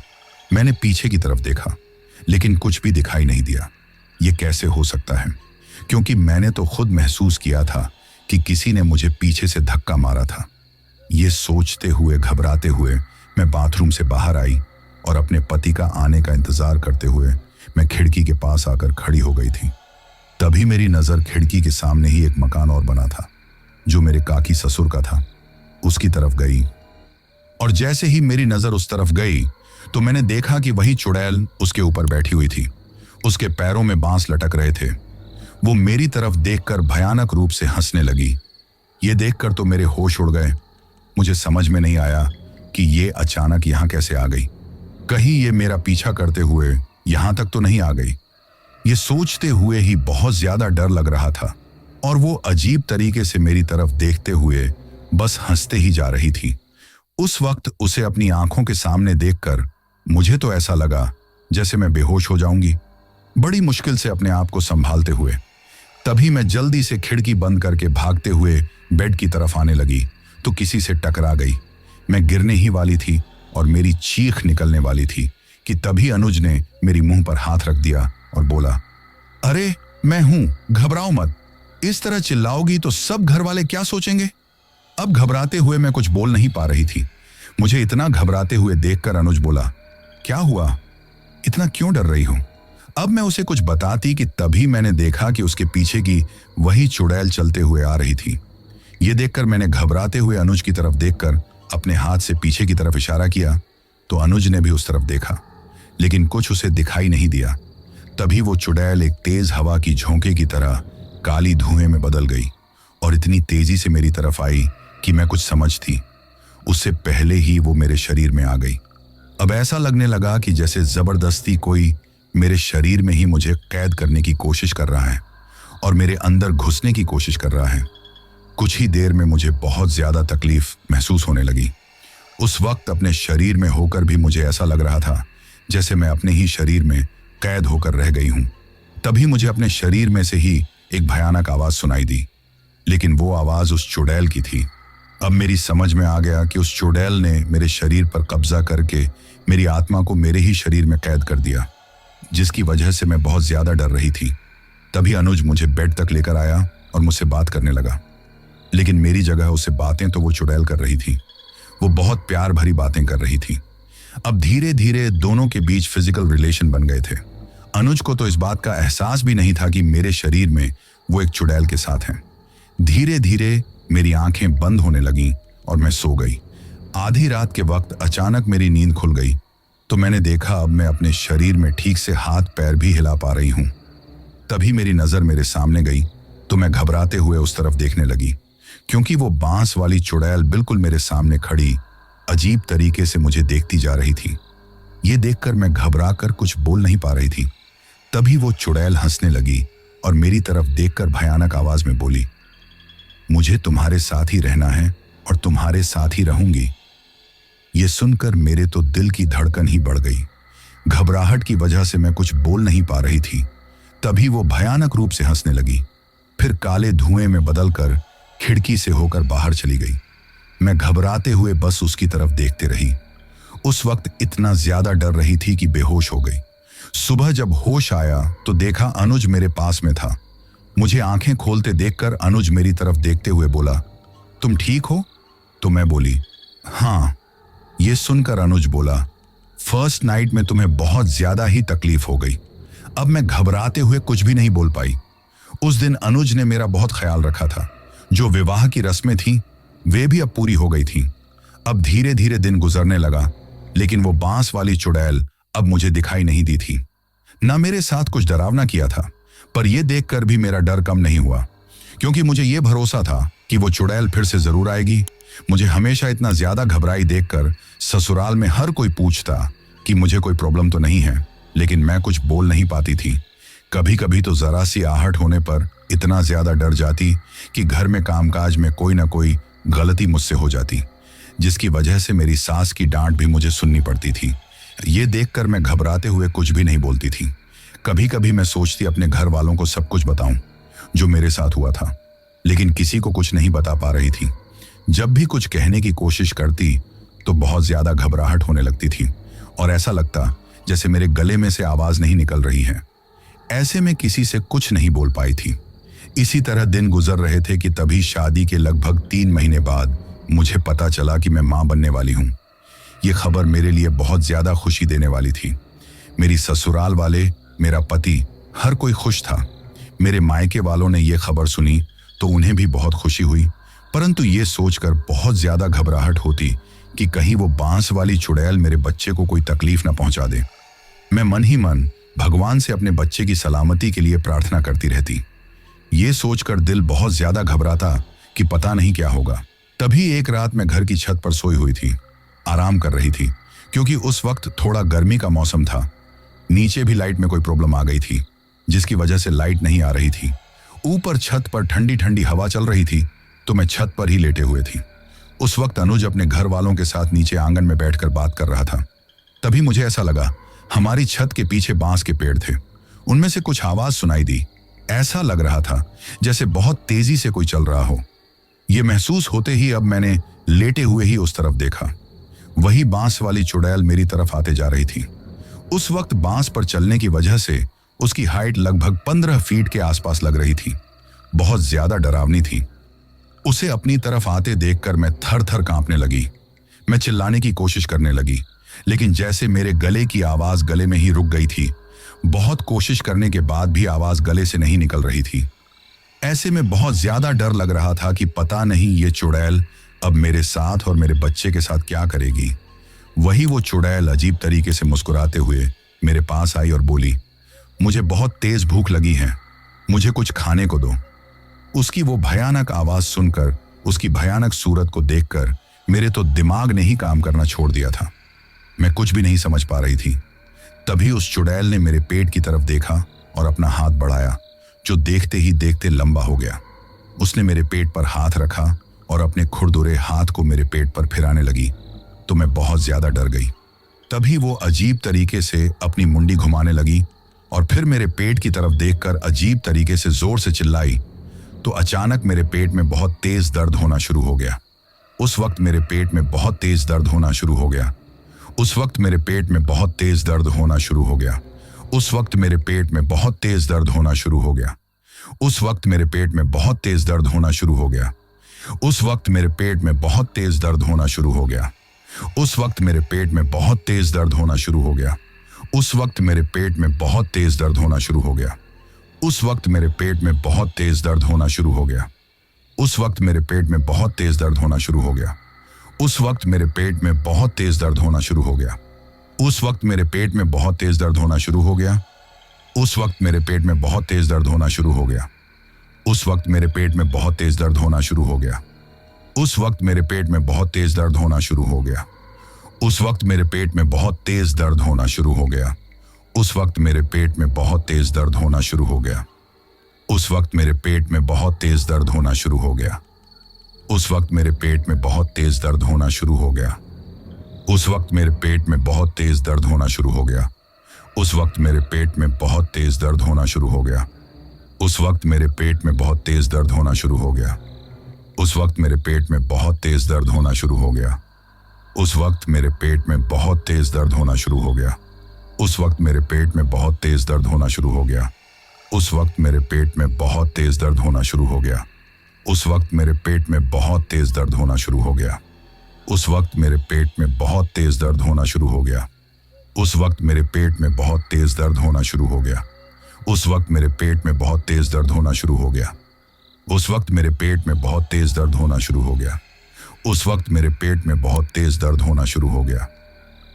मैंने पीछे की तरफ देखा लेकिन कुछ भी दिखाई नहीं दिया। ये कैसे हो सकता है? क्योंकि मैंने तो खुद महसूस किया था कि किसी ने मुझे पीछे से धक्का मारा था। ये सोचते हुए घबराते हुए मैं बाथरूम से बाहर आई और अपने पति का आने का इंतजार करते हुए मैं खिड़की के पास आकर खड़ी हो गई थी। तभी मेरी नजर खिड़की के सामने ही एक मकान और बना था जो मेरे काकी ससुर का था, उसकी तरफ गई। और जैसे ही मेरी नजर उस तरफ गई तो मैंने देखा कि वही चुड़ैल उसके ऊपर बैठी हुई थी। उसके पैरों में बांस लटक रहे थे। वो मेरी तरफ देखकर भयानक रूप से हंसने लगी। ये देखकर तो मेरे होश उड़ गए। मुझे समझ में नहीं आया कि ये अचानक यहां कैसे आ गई। कहीं ये मेरा पीछा करते हुए यहां तक तो नहीं आ गई। ये सोचते हुए ही बहुत ज्यादा डर लग रहा था और वो अजीब तरीके से मेरी तरफ देखते हुए बस हंसते ही जा रही थी। उस वक्त उसे अपनी आंखों के सामने देखकर मुझे तो ऐसा लगा जैसे मैं बेहोश हो जाऊंगी। बड़ी मुश्किल से अपने आप को संभालते हुए तभी मैं जल्दी से खिड़की बंद करके भागते हुए बेड की तरफ आने लगी तो किसी से टकरा गई। मैं गिरने ही वाली थी और मेरी चीख निकलने वाली थी कि तभी अनुज ने मेरी मुंह पर हाथ रख दिया और बोला, अरे मैं हूं, घबराओ मत। इस तरह चिल्लाओगी तो सब घर वाले क्या सोचेंगे? अब घबराते हुए मैं कुछ बोल नहीं पा रही थी। मुझे इतना घबराते हुए देखकर अनुज बोला, क्या हुआ, इतना क्यों डर रही हो? अब मैं उसे कुछ बताती कि तभी मैंने देखा कि उसके पीछे की वही चुड़ैल चलते हुए आ रही थी। ये देखकर मैंने घबराते हुए अनुज की तरफ देखकर अपने हाथ से पीछे की तरफ इशारा किया तो अनुज ने भी उस तरफ देखा, लेकिन कुछ उसे दिखाई नहीं दिया। तभी वो चुड़ैल एक तेज हवा की झोंके की तरह काली धुएं में बदल गई और इतनी तेजी से मेरी तरफ आई कि मैं कुछ समझती उससे पहले ही वो मेरे शरीर में आ गई। अब ऐसा लगने लगा कि जैसे जबरदस्ती कोई मेरे शरीर में ही मुझे कैद करने की कोशिश कर रहा है और मेरे अंदर घुसने की कोशिश कर रहा है। कुछ ही देर में मुझे बहुत ज्यादा तकलीफ महसूस होने लगी। उस वक्त अपने शरीर में होकर भी मुझे ऐसा लग रहा था जैसे मैं अपने ही शरीर में कैद होकर रह गई हूं। तभी मुझे अपने शरीर में से ही एक भयानक आवाज सुनाई दी, लेकिन वो आवाज उस चुड़ैल की थी। अब मेरी समझ में आ गया कि उस चुड़ैल ने मेरे शरीर पर कब्जा करके मेरी आत्मा को मेरे ही शरीर में कैद कर दिया, जिसकी वजह से मैं बहुत ज्यादा डर रही थी। तभी अनुज मुझे बेड तक लेकर आया और मुझसे बात करने लगा, लेकिन मेरी जगह उसे बातें तो वो चुड़ैल कर रही थी। वो बहुत प्यार भरी बातें कर रही थी। अब धीरे धीरे दोनों के बीच फिजिकल रिलेशन बन गए थे। अनुज को तो इस बात का एहसास भी नहीं था कि मेरे शरीर में वो एक चुड़ैल के साथ है। धीरे धीरे मेरी आंखें बंद होने लगीं और मैं सो गई। आधी रात के वक्त अचानक मेरी नींद खुल गई तो मैंने देखा अब मैं अपने शरीर में ठीक से हाथ पैर भी हिला पा रही हूं। तभी मेरी नजर मेरे सामने गई तो मैं घबराते हुए उस तरफ देखने लगी, क्योंकि वो बांस वाली चुड़ैल बिल्कुल मेरे सामने खड़ी अजीब तरीके से मुझे देखती जा रही थी। ये देखकर मैं घबरा कर कुछ बोल नहीं पा रही थी। तभी वो चुड़ैल हंसने लगी और मेरी तरफ देखकर भयानक आवाज में बोली, मुझे तुम्हारे साथ ही रहना है और तुम्हारे साथ ही रहूंगी। ये सुनकर मेरे तो दिल की धड़कन ही बढ़ गई। घबराहट की वजह से मैं कुछ बोल नहीं पा रही थी। तभी वो भयानक रूप से हंसने लगी, फिर काले धुएं में बदलकर खिड़की से होकर बाहर चली गई। मैं घबराते हुए बस उसकी तरफ देखते रही। उस वक्त इतना ज्यादा डर रही थी कि बेहोश हो गई। सुबह जब होश आया तो देखा अनुज मेरे पास में था। मुझे आंखें खोलते देखकर अनुज मेरी तरफ देखते हुए बोला, तुम ठीक हो? तो मैं बोली, हाँ। ये सुनकर अनुज बोला, फर्स्ट नाइट में तुम्हें बहुत ज्यादा ही तकलीफ हो गई। अब मैं घबराते हुए कुछ भी नहीं बोल पाई। उस दिन अनुज ने मेरा बहुत ख्याल रखा था। जो विवाह की रस्में थीं वे भी अब पूरी हो गई थीं। अब धीरे धीरे दिन गुजरने लगा, लेकिन वो बांस वाली चुड़ैल अब मुझे दिखाई नहीं दी थी। ना मेरे साथ कुछ डरावना किया था, पर यह देखकर भी मेरा डर कम नहीं हुआ, क्योंकि मुझे यह भरोसा था कि वो चुड़ैल फिर से जरूर आएगी। मुझे हमेशा इतना ज्यादा घबराई देखकर ससुराल में हर कोई पूछता कि मुझे कोई प्रॉब्लम तो नहीं है, लेकिन मैं कुछ बोल नहीं पाती थी। कभी कभी तो जरा सी आहट होने पर इतना ज्यादा डर जाती कि घर में कामकाज में कोई ना कोई गलती मुझसे हो जाती, जिसकी वजह से मेरी सास की डांट भी मुझे सुननी पड़ती थी। ये देखकर मैं घबराते हुए कुछ भी नहीं बोलती थी। कभी कभी मैं सोचती अपने घर वालों को सब कुछ बताऊं जो मेरे साथ हुआ था, लेकिन किसी को कुछ नहीं बता पा रही थी। जब भी कुछ कहने की कोशिश करती तो बहुत ज्यादा घबराहट होने लगती थी और ऐसा लगता जैसे मेरे गले में से आवाज नहीं निकल रही है। ऐसे में किसी से कुछ नहीं बोल पाई थी। इसी तरह दिन गुजर रहे थे कि तभी शादी के लगभग 3 महीने बाद मुझे पता चला कि मैं मां बनने वाली हूं। ये खबर मेरे लिए बहुत ज्यादा खुशी देने वाली थी। मेरी ससुराल वाले, मेरा पति, हर कोई खुश था। मेरे मायके वालों ने यह खबर सुनी तो उन्हें भी बहुत खुशी हुई, परंतु ये सोचकर बहुत ज्यादा घबराहट होती कि कहीं वो बांस वाली चुड़ैल मेरे बच्चे को कोई तकलीफ न पहुंचा दे। मैं मन ही मन भगवान से अपने बच्चे की सलामती के लिए प्रार्थना करती रहती। ये सोचकर दिल बहुत ज्यादा घबराता कि पता नहीं क्या होगा। तभी एक रात मैं घर की छत पर सोई हुई थी, आराम कर रही थी, क्योंकि उस वक्त थोड़ा गर्मी का मौसम था। नीचे भी लाइट में कोई प्रॉब्लम आ गई थी, जिसकी वजह से लाइट नहीं आ रही थी। ऊपर छत पर ठंडी ठंडी हवा चल रही थी तो मैं छत पर ही लेटे हुए थी। उस वक्त अनुज अपने घर वालों के साथ नीचे आंगन में बैठकर बात कर रहा था। तभी मुझे ऐसा लगा हमारी छत के पीछे बांस के पेड़ थे, उनमें से कुछ आवाज सुनाई दी। ऐसा लग रहा था जैसे बहुत तेजी से कोई चल रहा हो। यह महसूस होते ही अब मैंने लेटे हुए ही उस तरफ देखा। वही बांस वाली चुड़ैल मेरी तरफ आते जा रही थी। उस वक्त बांस पर चलने की वजह से उसकी हाइट लगभग 15 फीट के आसपास लग रही थी। बहुत ज्यादा डरावनी थी। उसे अपनी तरफ आते देखकर मैं थर थर कांपने लगी। मैं चिल्लाने की कोशिश करने लगी, लेकिन जैसे मेरे गले की आवाज गले में ही रुक गई थी। बहुत कोशिश करने के बाद भी आवाज गले से नहीं निकल रही थी। ऐसे में बहुत ज्यादा डर लग रहा था कि पता नहीं ये चुड़ैल अब मेरे साथ और मेरे बच्चे के साथ क्या करेगी। वही वो चुड़ैल अजीब तरीके से मुस्कुराते हुए मेरे पास आई और बोली, मुझे बहुत तेज भूख लगी है, मुझे कुछ खाने को दो। उसकी वो भयानक आवाज सुनकर, उसकी भयानक सूरत को देखकर मेरे तो दिमाग ने ही काम करना छोड़ दिया था। मैं कुछ भी नहीं समझ पा रही थी। तभी उस चुड़ैल ने मेरे पेट की तरफ देखा और अपना हाथ बढ़ाया, जो देखते ही देखते लंबा हो गया। उसने मेरे पेट पर हाथ रखा और अपने खुरदुरे हाथ को मेरे पेट पर फिराने लगी, तो मैं बहुत ज्यादा डर गई। तभी वो अजीब तरीके से अपनी मुंडी घुमाने लगी और फिर मेरे पेट की तरफ देखकर अजीब तरीके से जोर से चिल्लाई, तो अचानक मेरे पेट में बहुत तेज दर्द होना शुरू हो गया। उस वक्त मेरे पेट में बहुत तेज दर्द होना शुरू हो गया। उस वक्त मेरे पेट में बहुत तेज दर्द होना शुरू हो गया। उस वक्त मेरे पेट में बहुत तेज दर्द होना शुरू हो गया। उस वक्त मेरे पेट में बहुत तेज दर्द होना शुरू हो गया। उस वक्त मेरे पेट में बहुत तेज दर्द होना शुरू हो गया। उस वक्त मेरे पेट में बहुत तेज दर्द होना शुरू हो गया। उस वक्त मेरे पेट में बहुत तेज दर्द होना शुरू हो गया। उस वक्त मेरे पेट में बहुत तेज दर्द होना शुरू हो गया। उस वक्त मेरे पेट में बहुत तेज दर्द होना शुरू हो गया। उस वक्त मेरे पेट में बहुत तेज दर्द होना शुरू हो गया। उस वक्त मेरे पेट में बहुत तेज दर्द होना शुरू हो गया। उस वक्त मेरे पेट में बहुत तेज दर्द होना शुरू हो गया। उस वक्त मेरे पेट में बहुत तेज दर्द होना शुरू हो गया। उस वक्त मेरे पेट में बहुत तेज दर्द होना शुरू हो गया। उस वक्त मेरे पेट में बहुत तेज दर्द होना शुरू हो गया। उस वक्त मेरे पेट में बहुत तेज दर्द होना शुरू हो गया। उस वक्त मेरे पेट में बहुत तेज दर्द होना शुरू हो गया। उस वक्त मेरे पेट में बहुत तेज दर्द होना शुरू हो गया। उस वक्त मेरे पेट में बहुत तेज दर्द होना शुरू हो गया। उस वक्त मेरे पेट में बहुत तेज दर्द होना शुरू हो गया। उस वक्त मेरे पेट में बहुत तेज दर्द होना शुरू हो गया। उस वक्त मेरे पेट में बहुत तेज दर्द होना शुरू हो गया। उस वक्त मेरे पेट में बहुत तेज दर्द होना शुरू हो गया। उस वक्त मेरे पेट में बहुत तेज दर्द होना शुरू हो गया। उस वक्त मेरे पेट में बहुत तेज दर्द होना शुरू हो गया। उस वक्त मेरे पेट में बहुत तेज दर्द होना शुरू हो गया। उस वक्त मेरे पेट में बहुत तेज दर्द होना शुरू हो गया। उस वक्त मेरे पेट में बहुत तेज दर्द होना शुरू हो गया। उस वक्त मेरे पेट में बहुत तेज दर्द होना शुरू हो गया। उस वक्त मेरे पेट में बहुत तेज दर्द होना शुरू हो गया। उस वक्त मेरे पेट में बहुत तेज दर्द होना शुरू हो गया। उस वक्त मेरे पेट में बहुत तेज दर्द होना शुरू हो गया।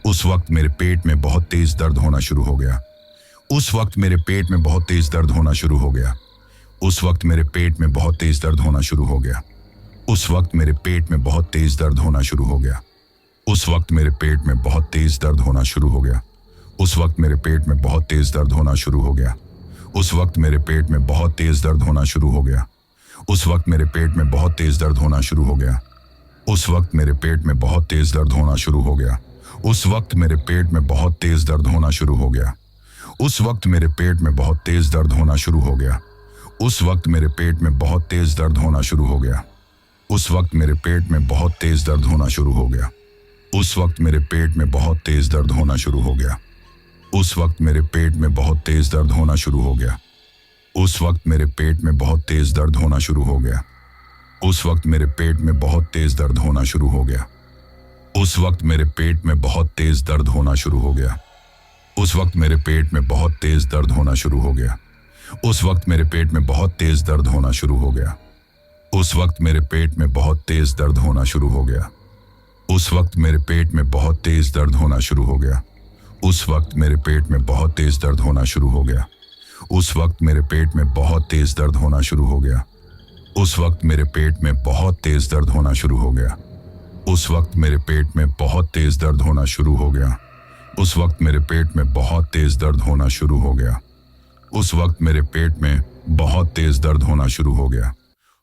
उस वक्त मेरे पेट में बहुत तेज दर्द होना शुरू हो गया। उस वक्त मेरे पेट में बहुत तेज दर्द होना शुरू हो गया। उस वक्त मेरे पेट में बहुत तेज दर्द होना शुरू हो गया। उस वक्त मेरे पेट में बहुत तेज दर्द होना शुरू हो गया। उस वक्त मेरे पेट में बहुत तेज दर्द होना शुरू हो गया। उस वक्त मेरे पेट में बहुत तेज दर्द होना शुरू हो गया। उस वक्त मेरे पेट में बहुत तेज दर्द होना शुरू हो गया। उस वक्त मेरे पेट में बहुत तेज दर्द होना शुरू हो गया। उस वक्त मेरे पेट में बहुत तेज दर्द होना शुरू हो गया। उस वक्त मेरे पेट में बहुत तेज दर्द होना शुरू हो गया। उस वक्त मेरे पेट में बहुत तेज दर्द होना शुरू हो गया। उस वक्त मेरे पेट में बहुत तेज दर्द होना शुरू हो गया। उस वक्त मेरे पेट में बहुत तेज दर्द होना शुरू हो गया। उस वक्त मेरे पेट में बहुत तेज दर्द होना शुरू हो गया। उस वक्त मेरे पेट में बहुत तेज दर्द होना शुरू हो गया। उस वक्त मेरे पेट में बहुत तेज दर्द होना शुरू हो गया। उस वक्त मेरे पेट में बहुत तेज दर्द होना शुरू हो गया। उस वक्त मेरे पेट में बहुत तेज दर्द होना शुरू हो गया। उस वक्त मेरे पेट में बहुत तेज दर्द होना शुरू हो गया। उस वक्त मेरे पेट में बहुत तेज दर्द होना शुरू हो गया। उस वक्त मेरे पेट में बहुत तेज दर्द होना शुरू हो गया। उस वक्त मेरे पेट में बहुत तेज दर्द होना शुरू हो गया। उस वक्त मेरे पेट में बहुत तेज दर्द होना शुरू हो गया। उस वक्त मेरे पेट में बहुत तेज दर्द होना शुरू हो गया। उस वक्त मेरे पेट में बहुत तेज दर्द होना शुरू हो गया। उस वक्त मेरे पेट में बहुत तेज दर्द होना शुरू हो गया। उस वक्त मेरे पेट में बहुत तेज दर्द होना शुरू हो गया।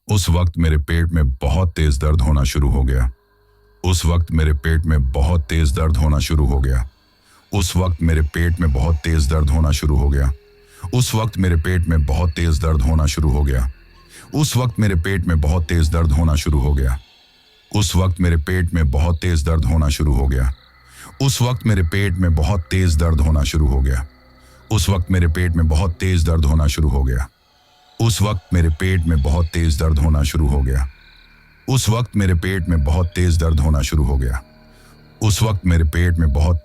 उस वक्त मेरे पेट में बहुत तेज दर्द होना शुरू हो गया। उस वक्त मेरे पेट में बहुत तेज दर्द होना शुरू हो गया। उस वक्त मेरे पेट में बहुत तेज दर्द होना शुरू हो गया। उस वक्त मेरे पेट में बहुत तेज दर्द होना शुरू हो गया। उस वक्त मेरे पेट में बहुत तेज दर्द होना शुरू हो गया। उस वक्त मेरे पेट में बहुत तेज दर्द होना शुरू हो गया। उस वक्त मेरे पेट में बहुत तेज दर्द होना शुरू हो गया। उस वक्त मेरे पेट में बहुत तेज दर्द होना शुरू हो गया। उस वक्त मेरे पेट में बहुत तेज दर्द होना शुरू हो गया। उस वक्त मेरे पेट में बहुत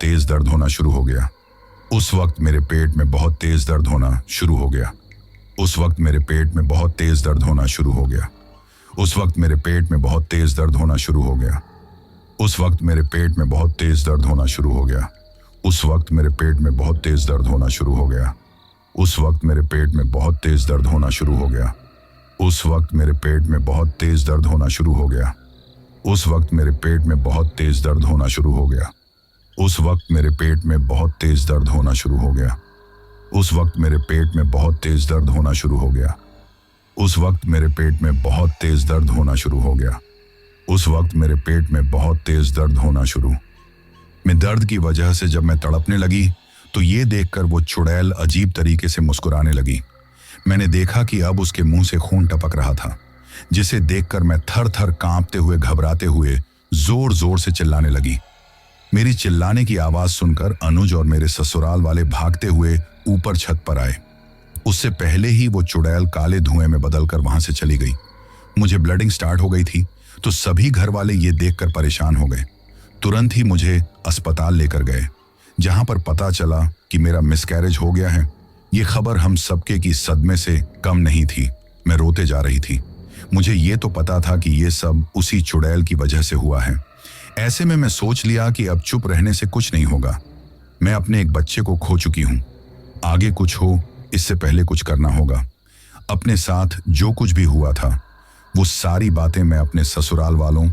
तेज दर्द होना शुरू हो गया। उस वक्त मेरे पेट में बहुत तेज दर्द होना शुरू हो गया। उस वक्त मेरे पेट में बहुत तेज दर्द होना शुरू हो गया। उस वक्त मेरे पेट में बहुत तेज दर्द होना शुरू हो गया। उस वक्त मेरे पेट में बहुत तेज दर्द होना शुरू हो गया। उस वक्त मेरे पेट में बहुत तेज दर्द होना शुरू हो गया। उस वक्त मेरे पेट में बहुत तेज दर्द होना शुरू हो गया। उस वक्त मेरे पेट में बहुत तेज दर्द होना शुरू हो गया। उस वक्त मेरे पेट में बहुत तेज दर्द होना शुरू हो गया। उस वक्त मेरे पेट में बहुत तेज दर्द होना शुरू हो गया। उस वक्त मेरे पेट में बहुत तेज दर्द होना शुरू हो गया। उस वक्त मेरे पेट में बहुत तेज दर्द होना शुरू हो गया। उस वक्त मेरे पेट में बहुत तेज दर्द होना शुरू हो गया। उस वक्त मेरे पेट में बहुत तेज दर्द होना शुरू। मैं दर्द की वजह से जब मैं तड़पने लगी तो ये देखकर वो चुड़ैल अजीब तरीके से मुस्कुराने लगी। मैंने देखा कि अब उसके मुंह से खून टपक रहा था, जिसे देखकर मैं थर थर कांपते हुए घबराते हुए जोर जोर से चिल्लाने लगी। मेरी चिल्लाने की आवाज सुनकर अनुज और मेरे ससुराल वाले भागते हुए ऊपर छत पर आए। उससे पहले ही वो चुड़ैल काले धुएं में बदलकर वहां से चली गई। मुझे ब्लडिंग स्टार्ट हो गई थी तो सभी घर वाले ये देखकर परेशान हो गए। तुरंत ही मुझे अस्पताल लेकर गए, जहां पर पता चला कि मेरा मिसकैरेज हो गया है। ये खबर हम सबके की सदमे से कम नहीं थी। मैं रोते जा रही थी। मुझे ये तो पता था कि ये सब उसी चुड़ैल की वजह से हुआ है। ऐसे में मैं सोच लिया कि अब चुप रहने से कुछ नहीं होगा। मैं अपने एक बच्चे को खो चुकी हूं। आगे कुछ हो इससे पहले कुछ करना होगा। अपने साथ जो कुछ भी हुआ था वो सारी बातें मैं अपने ससुराल वालों,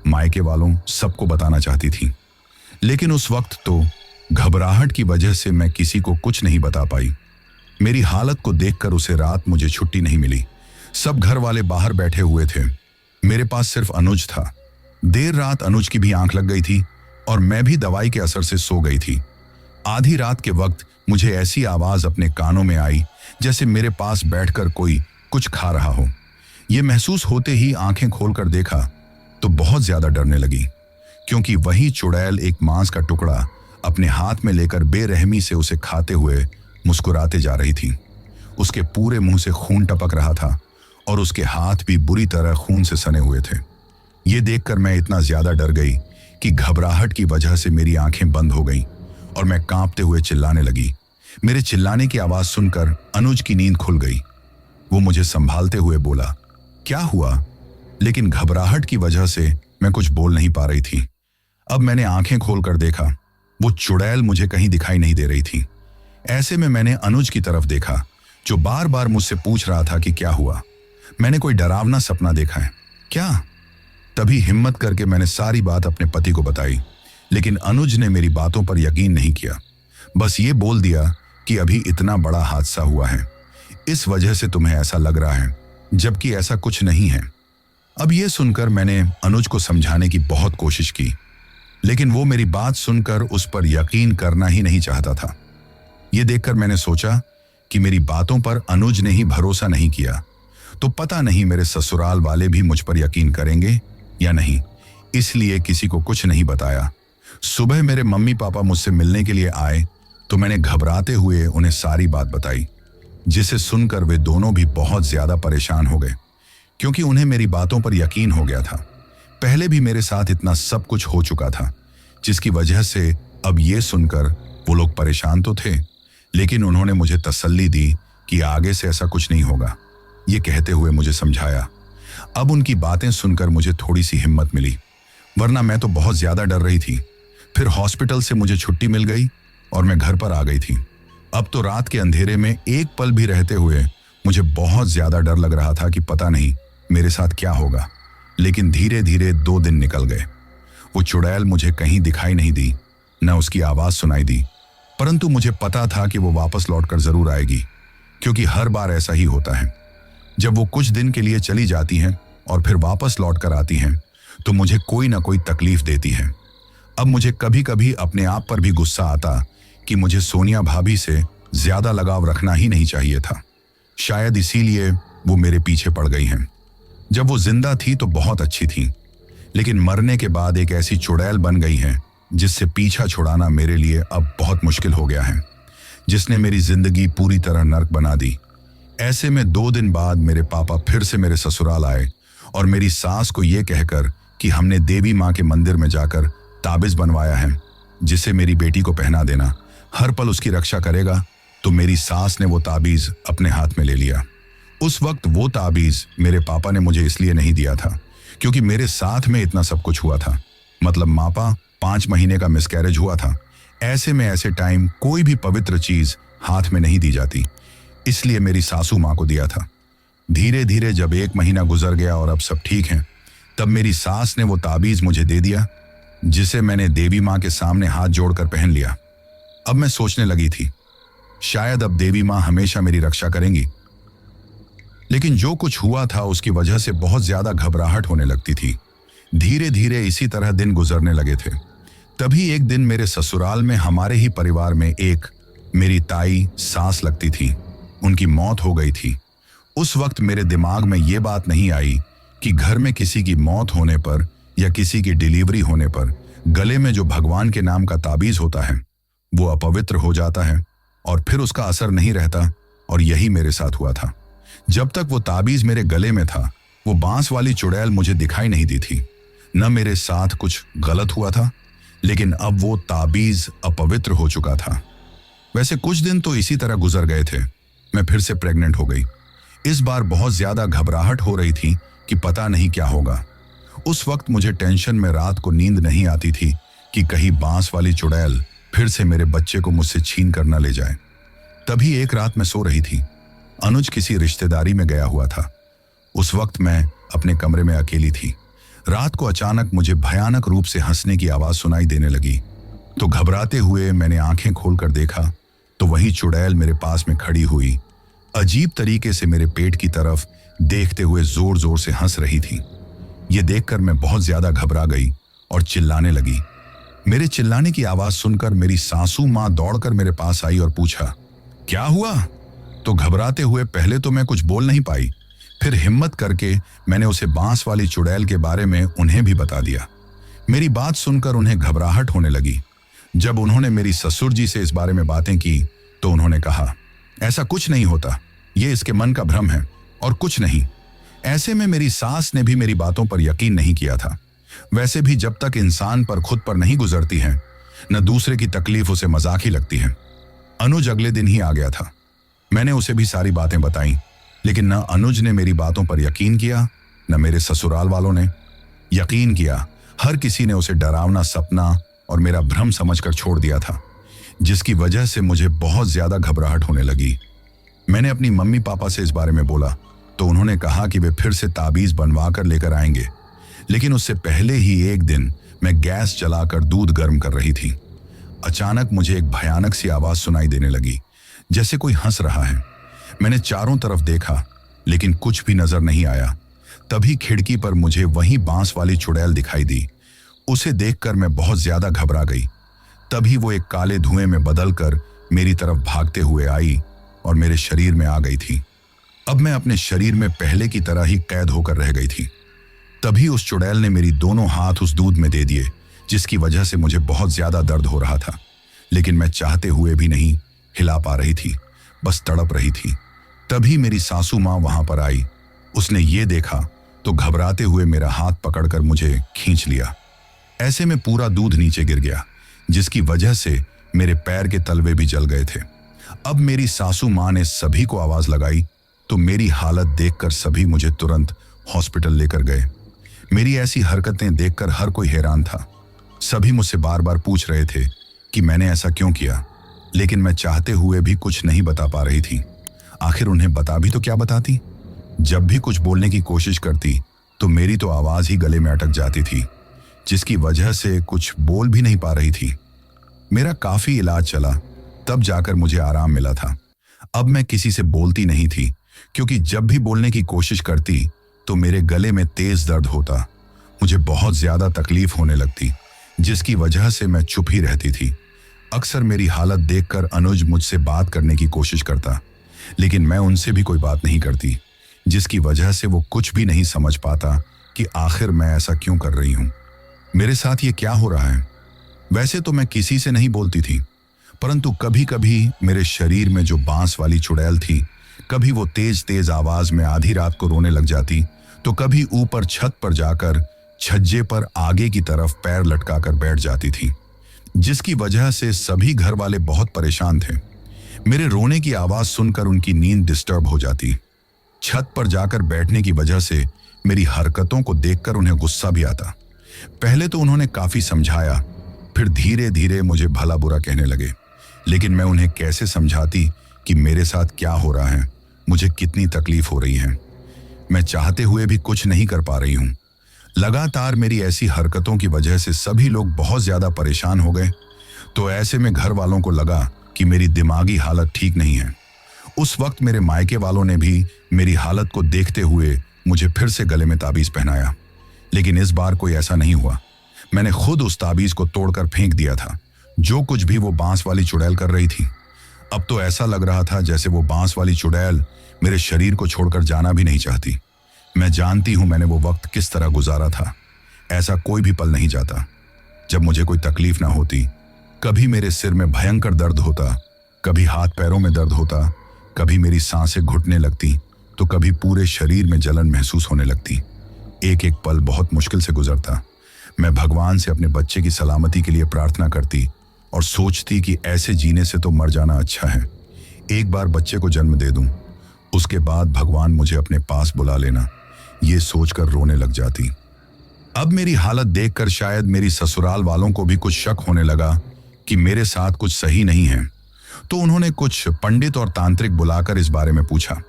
मायके वालों सबको बताना चाहती थी। लेकिन उस वक्त तो घबराहट की वजह से मैं किसी को कुछ नहीं बता पाई। मेरी हालत को देखकर उसे रात मुझे छुट्टी नहीं मिली। सब घर वाले बाहर बैठे हुए थे। मेरे पास सिर्फ अनुज था। देर रात अनुज की भी आंख लग गई थी और मैं भी दवाई के असर से सो गई थी। आधी रात के वक्त मुझे ऐसी आवाज अपने कानों में आई जैसे मेरे पास बैठकर कोई कुछ खा रहा हो। यह महसूस होते ही आंखें खोलकर देखा तो बहुत ज्यादा डरने लगी, क्योंकि वही चुड़ैल एक मांस का टुकड़ा अपने हाथ में लेकर बेरहमी से उसे खाते हुए मुस्कुराते जा रही थी। उसके पूरे मुंह से खून टपक रहा था और उसके हाथ भी बुरी तरह खून से सने हुए थे। ये देखकर मैं इतना ज्यादा डर गई कि घबराहट की वजह से मेरी आंखें बंद हो गईं और मैं कांपते हुए चिल्लाने लगी। मेरे चिल्लाने की आवाज सुनकर अनुज की नींद खुल गई। वो मुझे संभालते हुए बोला, क्या हुआ? लेकिन घबराहट की वजह से मैं कुछ बोल नहीं पा रही थी। अब मैंने आंखें खोलकर देखा, वो चुड़ैल मुझे कहीं दिखाई नहीं दे रही थी। ऐसे में मैंने अनुज की तरफ देखा, जो बार बार मुझसे पूछ रहा था कि क्या हुआ, मैंने कोई डरावना सपना देखा है क्या? तभी हिम्मत करके मैंने सारी बात अपने पति को बताई, लेकिन अनुज ने मेरी बातों पर यकीन नहीं किया। बस ये बोल दिया कि अभी इतना बड़ा हादसा हुआ है, इस वजह से तुम्हें ऐसा लग रहा है, जबकि ऐसा कुछ नहीं है। अब ये सुनकर मैंने अनुज को समझाने की बहुत कोशिश की, लेकिन वो मेरी बात सुनकर उस पर यकीन करना ही नहीं चाहता था। ये देखकर मैंने सोचा कि मेरी बातों पर अनुज ने ही भरोसा नहीं किया, तो पता नहीं मेरे ससुराल वाले भी मुझ पर यकीन करेंगे या नहीं, इसलिए किसी को कुछ नहीं बताया। सुबह मेरे मम्मी पापा मुझसे मिलने के लिए आए तो मैंने घबराते हुए उन्हें सारी बात बताई, जिसे सुनकर वे दोनों भी बहुत ज्यादा परेशान हो गए, क्योंकि उन्हें मेरी बातों पर यकीन हो गया था। पहले भी मेरे साथ इतना सब कुछ हो चुका था, जिसकी वजह से अब ये सुनकर वो लोग परेशान तो थे, लेकिन उन्होंने मुझे तसल्ली दी कि आगे से ऐसा कुछ नहीं होगा। ये कहते हुए मुझे समझाया। अब उनकी बातें सुनकर मुझे थोड़ी सी हिम्मत मिली, वरना मैं तो बहुत ज्यादा डर रही थी। फिर हॉस्पिटल से मुझे छुट्टी मिल गई और मैं घर पर आ गई थी। अब तो रात के अंधेरे में एक पल भी रहते हुए मुझे बहुत ज्यादा डर लग रहा था कि पता नहीं मेरे साथ क्या होगा। लेकिन धीरे धीरे 2 दिन निकल गए। वो चुड़ैल मुझे कहीं दिखाई नहीं दी, न उसकी आवाज सुनाई दी, परंतु मुझे पता था कि वो वापस लौटकर जरूर आएगी, क्योंकि हर बार ऐसा ही होता है। जब वो कुछ दिन के लिए चली जाती हैं और फिर वापस लौटकर आती हैं तो मुझे कोई ना कोई तकलीफ देती है। अब मुझे कभी कभी अपने आप पर भी गुस्सा आता कि मुझे सोनिया भाभी से ज्यादा लगाव रखना ही नहीं चाहिए था। शायद इसीलिए वो मेरे पीछे पड़ गई हैं। जब वो जिंदा थी तो बहुत अच्छी थी, लेकिन मरने के बाद एक ऐसी चुड़ैल बन गई हैं जिससे पीछा छुड़ाना मेरे लिए अब बहुत मुश्किल हो गया है, जिसने मेरी जिंदगी पूरी तरह नर्क बना दी। ऐसे में 2 दिन बाद मेरे पापा फिर से मेरे ससुराल आए और मेरी सास को ये कहकर कि हमने देवी माँ के मंदिर में जाकर ताबिज बनवाया है जिसे मेरी बेटी को पहना देना, हर पल उसकी रक्षा करेगा। तो मेरी सास ने वो ताबीज अपने हाथ में ले लिया। उस वक्त वो ताबीज मेरे पापा ने मुझे इसलिए नहीं दिया था क्योंकि मेरे साथ में इतना सब कुछ हुआ था। मतलब मापा 5 महीने का मिसकैरेज हुआ था। ऐसे में ऐसे टाइम कोई भी पवित्र चीज हाथ में नहीं दी जाती, इसलिए मेरी सासू माँ को दिया था। धीरे धीरे जब 1 महीना गुजर गया और अब सब ठीक है, तब मेरी सास ने वो ताबीज मुझे दे दिया जिसे मैंने देवी माँ के सामने हाथ जोड़कर पहन लिया। अब मैं सोचने लगी थी शायद अब देवी माँ हमेशा मेरी रक्षा करेंगी, लेकिन जो कुछ हुआ था उसकी वजह से बहुत ज्यादा घबराहट होने लगती थी। धीरे धीरे इसी तरह दिन गुजरने लगे थे। तभी एक दिन मेरे ससुराल में हमारे ही परिवार में एक मेरी ताई सास लगती थी, उनकी मौत हो गई थी। उस वक्त मेरे दिमाग में ये बात नहीं आई कि घर में किसी की मौत होने पर या किसी की डिलीवरी होने पर गले में जो भगवान के नाम का ताबीज होता है वो अपवित्र हो जाता है और फिर उसका असर नहीं रहता। और यही मेरे साथ हुआ था। जब तक वो ताबीज मेरे गले में था, वो बांस वाली चुड़ैल मुझे दिखाई नहीं दी थी। न मेरे साथ कुछ गलत हुआ था, लेकिन अब वो ताबीज अपवित्र हो चुका था। वैसे कुछ दिन तो इसी तरह गुजर गए थे। मैं फिर से प्रेग्नेंट हो गई। इस बार बहुत ज्यादा घबराहट हो रही थी कि पता नहीं क्या होगा। उस वक्त मुझे टेंशन में रात को नींद नहीं आती थी कि कहीं बांस वाली चुड़ैल फिर से मेरे बच्चे को मुझसे छीन कर न ले जाए। तभी एक रात मैं सो रही थी। अनुज किसी रिश्तेदारी में गया हुआ था। उस वक्त मैं अपने कमरे में अकेली थी। रात को अचानक मुझे भयानक रूप से हंसने की आवाज सुनाई देने लगी। तो घबराते हुए मैंने आंखें खोलकर देखा तो वही चुड़ैल मेरे पास में खड़ी हुई अजीब तरीके से मेरे पेट की तरफ देखते हुए जोर जोर से हंस रही थी। ये देखकर मैं बहुत ज्यादा घबरा गई और चिल्लाने लगी। मेरे चिल्लाने की आवाज सुनकर मेरी सासू माँ दौड़कर मेरे पास आई और पूछा, क्या हुआ? तो घबराते हुए पहले तो मैं कुछ बोल नहीं पाई, फिर हिम्मत करके मैंने उसे बांस वाली चुड़ैल के बारे में उन्हें भी बता दिया। मेरी बात सुनकर उन्हें घबराहट होने लगी। जब उन्होंने मेरी ससुर जी से इस बारे में बातें की तो उन्होंने कहा, ऐसा कुछ नहीं होता, ये इसके मन का भ्रम है और कुछ नहीं। ऐसे में मेरी सास ने भी मेरी बातों पर यकीन नहीं किया था। वैसे भी जब तक इंसान पर खुद पर नहीं गुजरती है, न दूसरे की तकलीफ उसे मजाक ही लगती है। अनुज अगले दिन ही आ गया था। मैंने उसे भी सारी बातें बताई, लेकिन न अनुज ने मेरी बातों पर यकीन किया, न मेरे ससुराल वालों ने यकीन किया। हर किसी ने उसे डरावना सपना और मेरा भ्रम समझकर छोड़ दिया था, जिसकी वजह से मुझे बहुत ज्यादा घबराहट होने लगी। मैंने अपनी मम्मी पापा से इस बारे में बोला तो उन्होंने कहा कि वे फिर से ताबीज बनवा कर लेकर आएंगे, लेकिन उससे पहले ही एक दिन मैं गैस जलाकर दूध गर्म कर रही थी। अचानक मुझे एक भयानक सी आवाज सुनाई देने लगी, जैसे कोई हंस रहा है। मैंने चारों तरफ देखा, लेकिन कुछ भी नजर नहीं आया। तभी खिड़की पर मुझे वही बांस वाली चुड़ैल दिखाई दी। उसे देखकर मैं बहुत ज्यादा घबरा गई। तभी वो एक काले धुएं में बदलकर मेरी तरफ भागते हुए आई और मेरे शरीर में आ गई थी। अब मैं अपने शरीर में पहले की तरह ही कैद होकर रह गई थी। तभी उस चुड़ैल ने मेरी दोनों हाथ उस दूध में दे दिए, जिसकी वजह से मुझे बहुत ज्यादा दर्द हो रहा था, लेकिन मैं चाहते हुए भी नहीं हिला पा रही थी, बस तड़प रही थी। तभी मेरी सासू माँ वहां पर आई। उसने ये देखा तो घबराते हुए मेरा हाथ पकड़कर मुझे खींच लिया। ऐसे में पूरा दूध नीचे गिर गया, जिसकी वजह से मेरे पैर के तलवे भी जल गए थे। अब मेरी सासू माँ ने सभी को आवाज लगाई तो मेरी हालत देखकर सभी मुझे तुरंत हॉस्पिटल लेकर गए। मेरी ऐसी हरकतें देखकर हर कोई हैरान था। सभी मुझसे बार बार पूछ रहे थे कि मैंने ऐसा क्यों किया, लेकिन मैं चाहते हुए भी कुछ नहीं बता पा रही थी। आखिर उन्हें बता भी तो क्या बताती। जब भी कुछ बोलने की कोशिश करती तो मेरी तो आवाज ही गले में अटक जाती थी, जिसकी वजह से कुछ बोल भी नहीं पा रही थी। मेरा काफी इलाज चला, तब जाकर मुझे आराम मिला था। अब मैं किसी से बोलती नहीं थी, क्योंकि जब भी बोलने की कोशिश करती तो मेरे गले में तेज दर्द होता, मुझे बहुत ज्यादा तकलीफ होने लगती, जिसकी वजह से मैं चुप ही रहती थी। अक्सर मेरी हालत देखकर अनुज मुझसे बात करने की कोशिश करता, लेकिन मैं उनसे भी कोई बात नहीं करती, जिसकी वजह से वो कुछ भी नहीं समझ पाता कि आखिर मैं ऐसा क्यों कर रही हूं। मेरे साथ ये क्या हो रहा है। वैसे तो मैं किसी से नहीं बोलती थी, परंतु कभी कभी मेरे शरीर में जो बांस वाली चुड़ैल थी, कभी वो तेज तेज आवाज में आधी रात को रोने लग जाती, तो कभी ऊपर छत पर जाकर छज्जे पर आगे की तरफ पैर लटकाकर बैठ जाती थी, जिसकी वजह से सभी घर वाले बहुत परेशान थे। मेरे रोने की आवाज सुनकर उनकी नींद डिस्टर्ब हो जाती। छत पर जाकर बैठने की वजह से मेरी हरकतों को देखकर उन्हें गुस्सा भी आता। पहले तो उन्होंने काफी समझाया, फिर धीरे धीरे मुझे भला बुरा कहने लगे, लेकिन मैं उन्हें कैसे समझाती कि मेरे साथ क्या हो रहा है, मुझे कितनी तकलीफ हो रही है। मैं चाहते हुए भी कुछ नहीं कर पा रही हूं। लगातार मेरी ऐसी हरकतों की वजह से सभी लोग बहुत ज्यादा परेशान हो गए। तो ऐसे में घर वालों को लगा कि मेरी दिमागी हालत ठीक नहीं है। उस वक्त मेरे मायके वालों ने भी मेरी हालत को देखते हुए मुझे फिर से गले में ताबीज पहनाया, लेकिन इस बार कोई ऐसा नहीं हुआ। मैंने खुद उस ताबीज को तोड़कर फेंक दिया था, जो कुछ भी वो बांस वाली चुड़ैल कर रही थी। अब तो ऐसा लग रहा था जैसे वो बांस वाली चुड़ैल मेरे शरीर को छोड़कर जाना भी नहीं चाहती। मैं जानती हूं मैंने वो वक्त किस तरह गुजारा था। ऐसा कोई भी पल नहीं जाता जब मुझे कोई तकलीफ ना होती। कभी मेरे सिर में भयंकर दर्द होता, कभी हाथ पैरों में दर्द होता, कभी मेरी सांसें घुटने लगती, तो कभी पूरे शरीर में जलन महसूस होने लगती। एक एक पल बहुत मुश्किल से गुजरता। मैं भगवान से अपने बच्चे की सलामती के लिए प्रार्थना करती और सोचती कि ऐसे जीने से तो मर जाना अच्छा है। एक बार बच्चे को जन्म दे दूं, उसके बाद भगवान मुझे अपने पास बुला लेना, ये सोचकर रोने लग जाती। अब मेरी हालत देखकर शायद मेरी ससुराल वालों को भी कुछ शक होने लगा कि मेरे साथ कुछ सही नहीं है। तो उन्होंने कुछ पंडित और तांत्रिक बुलाकर इस बारे में पूछा,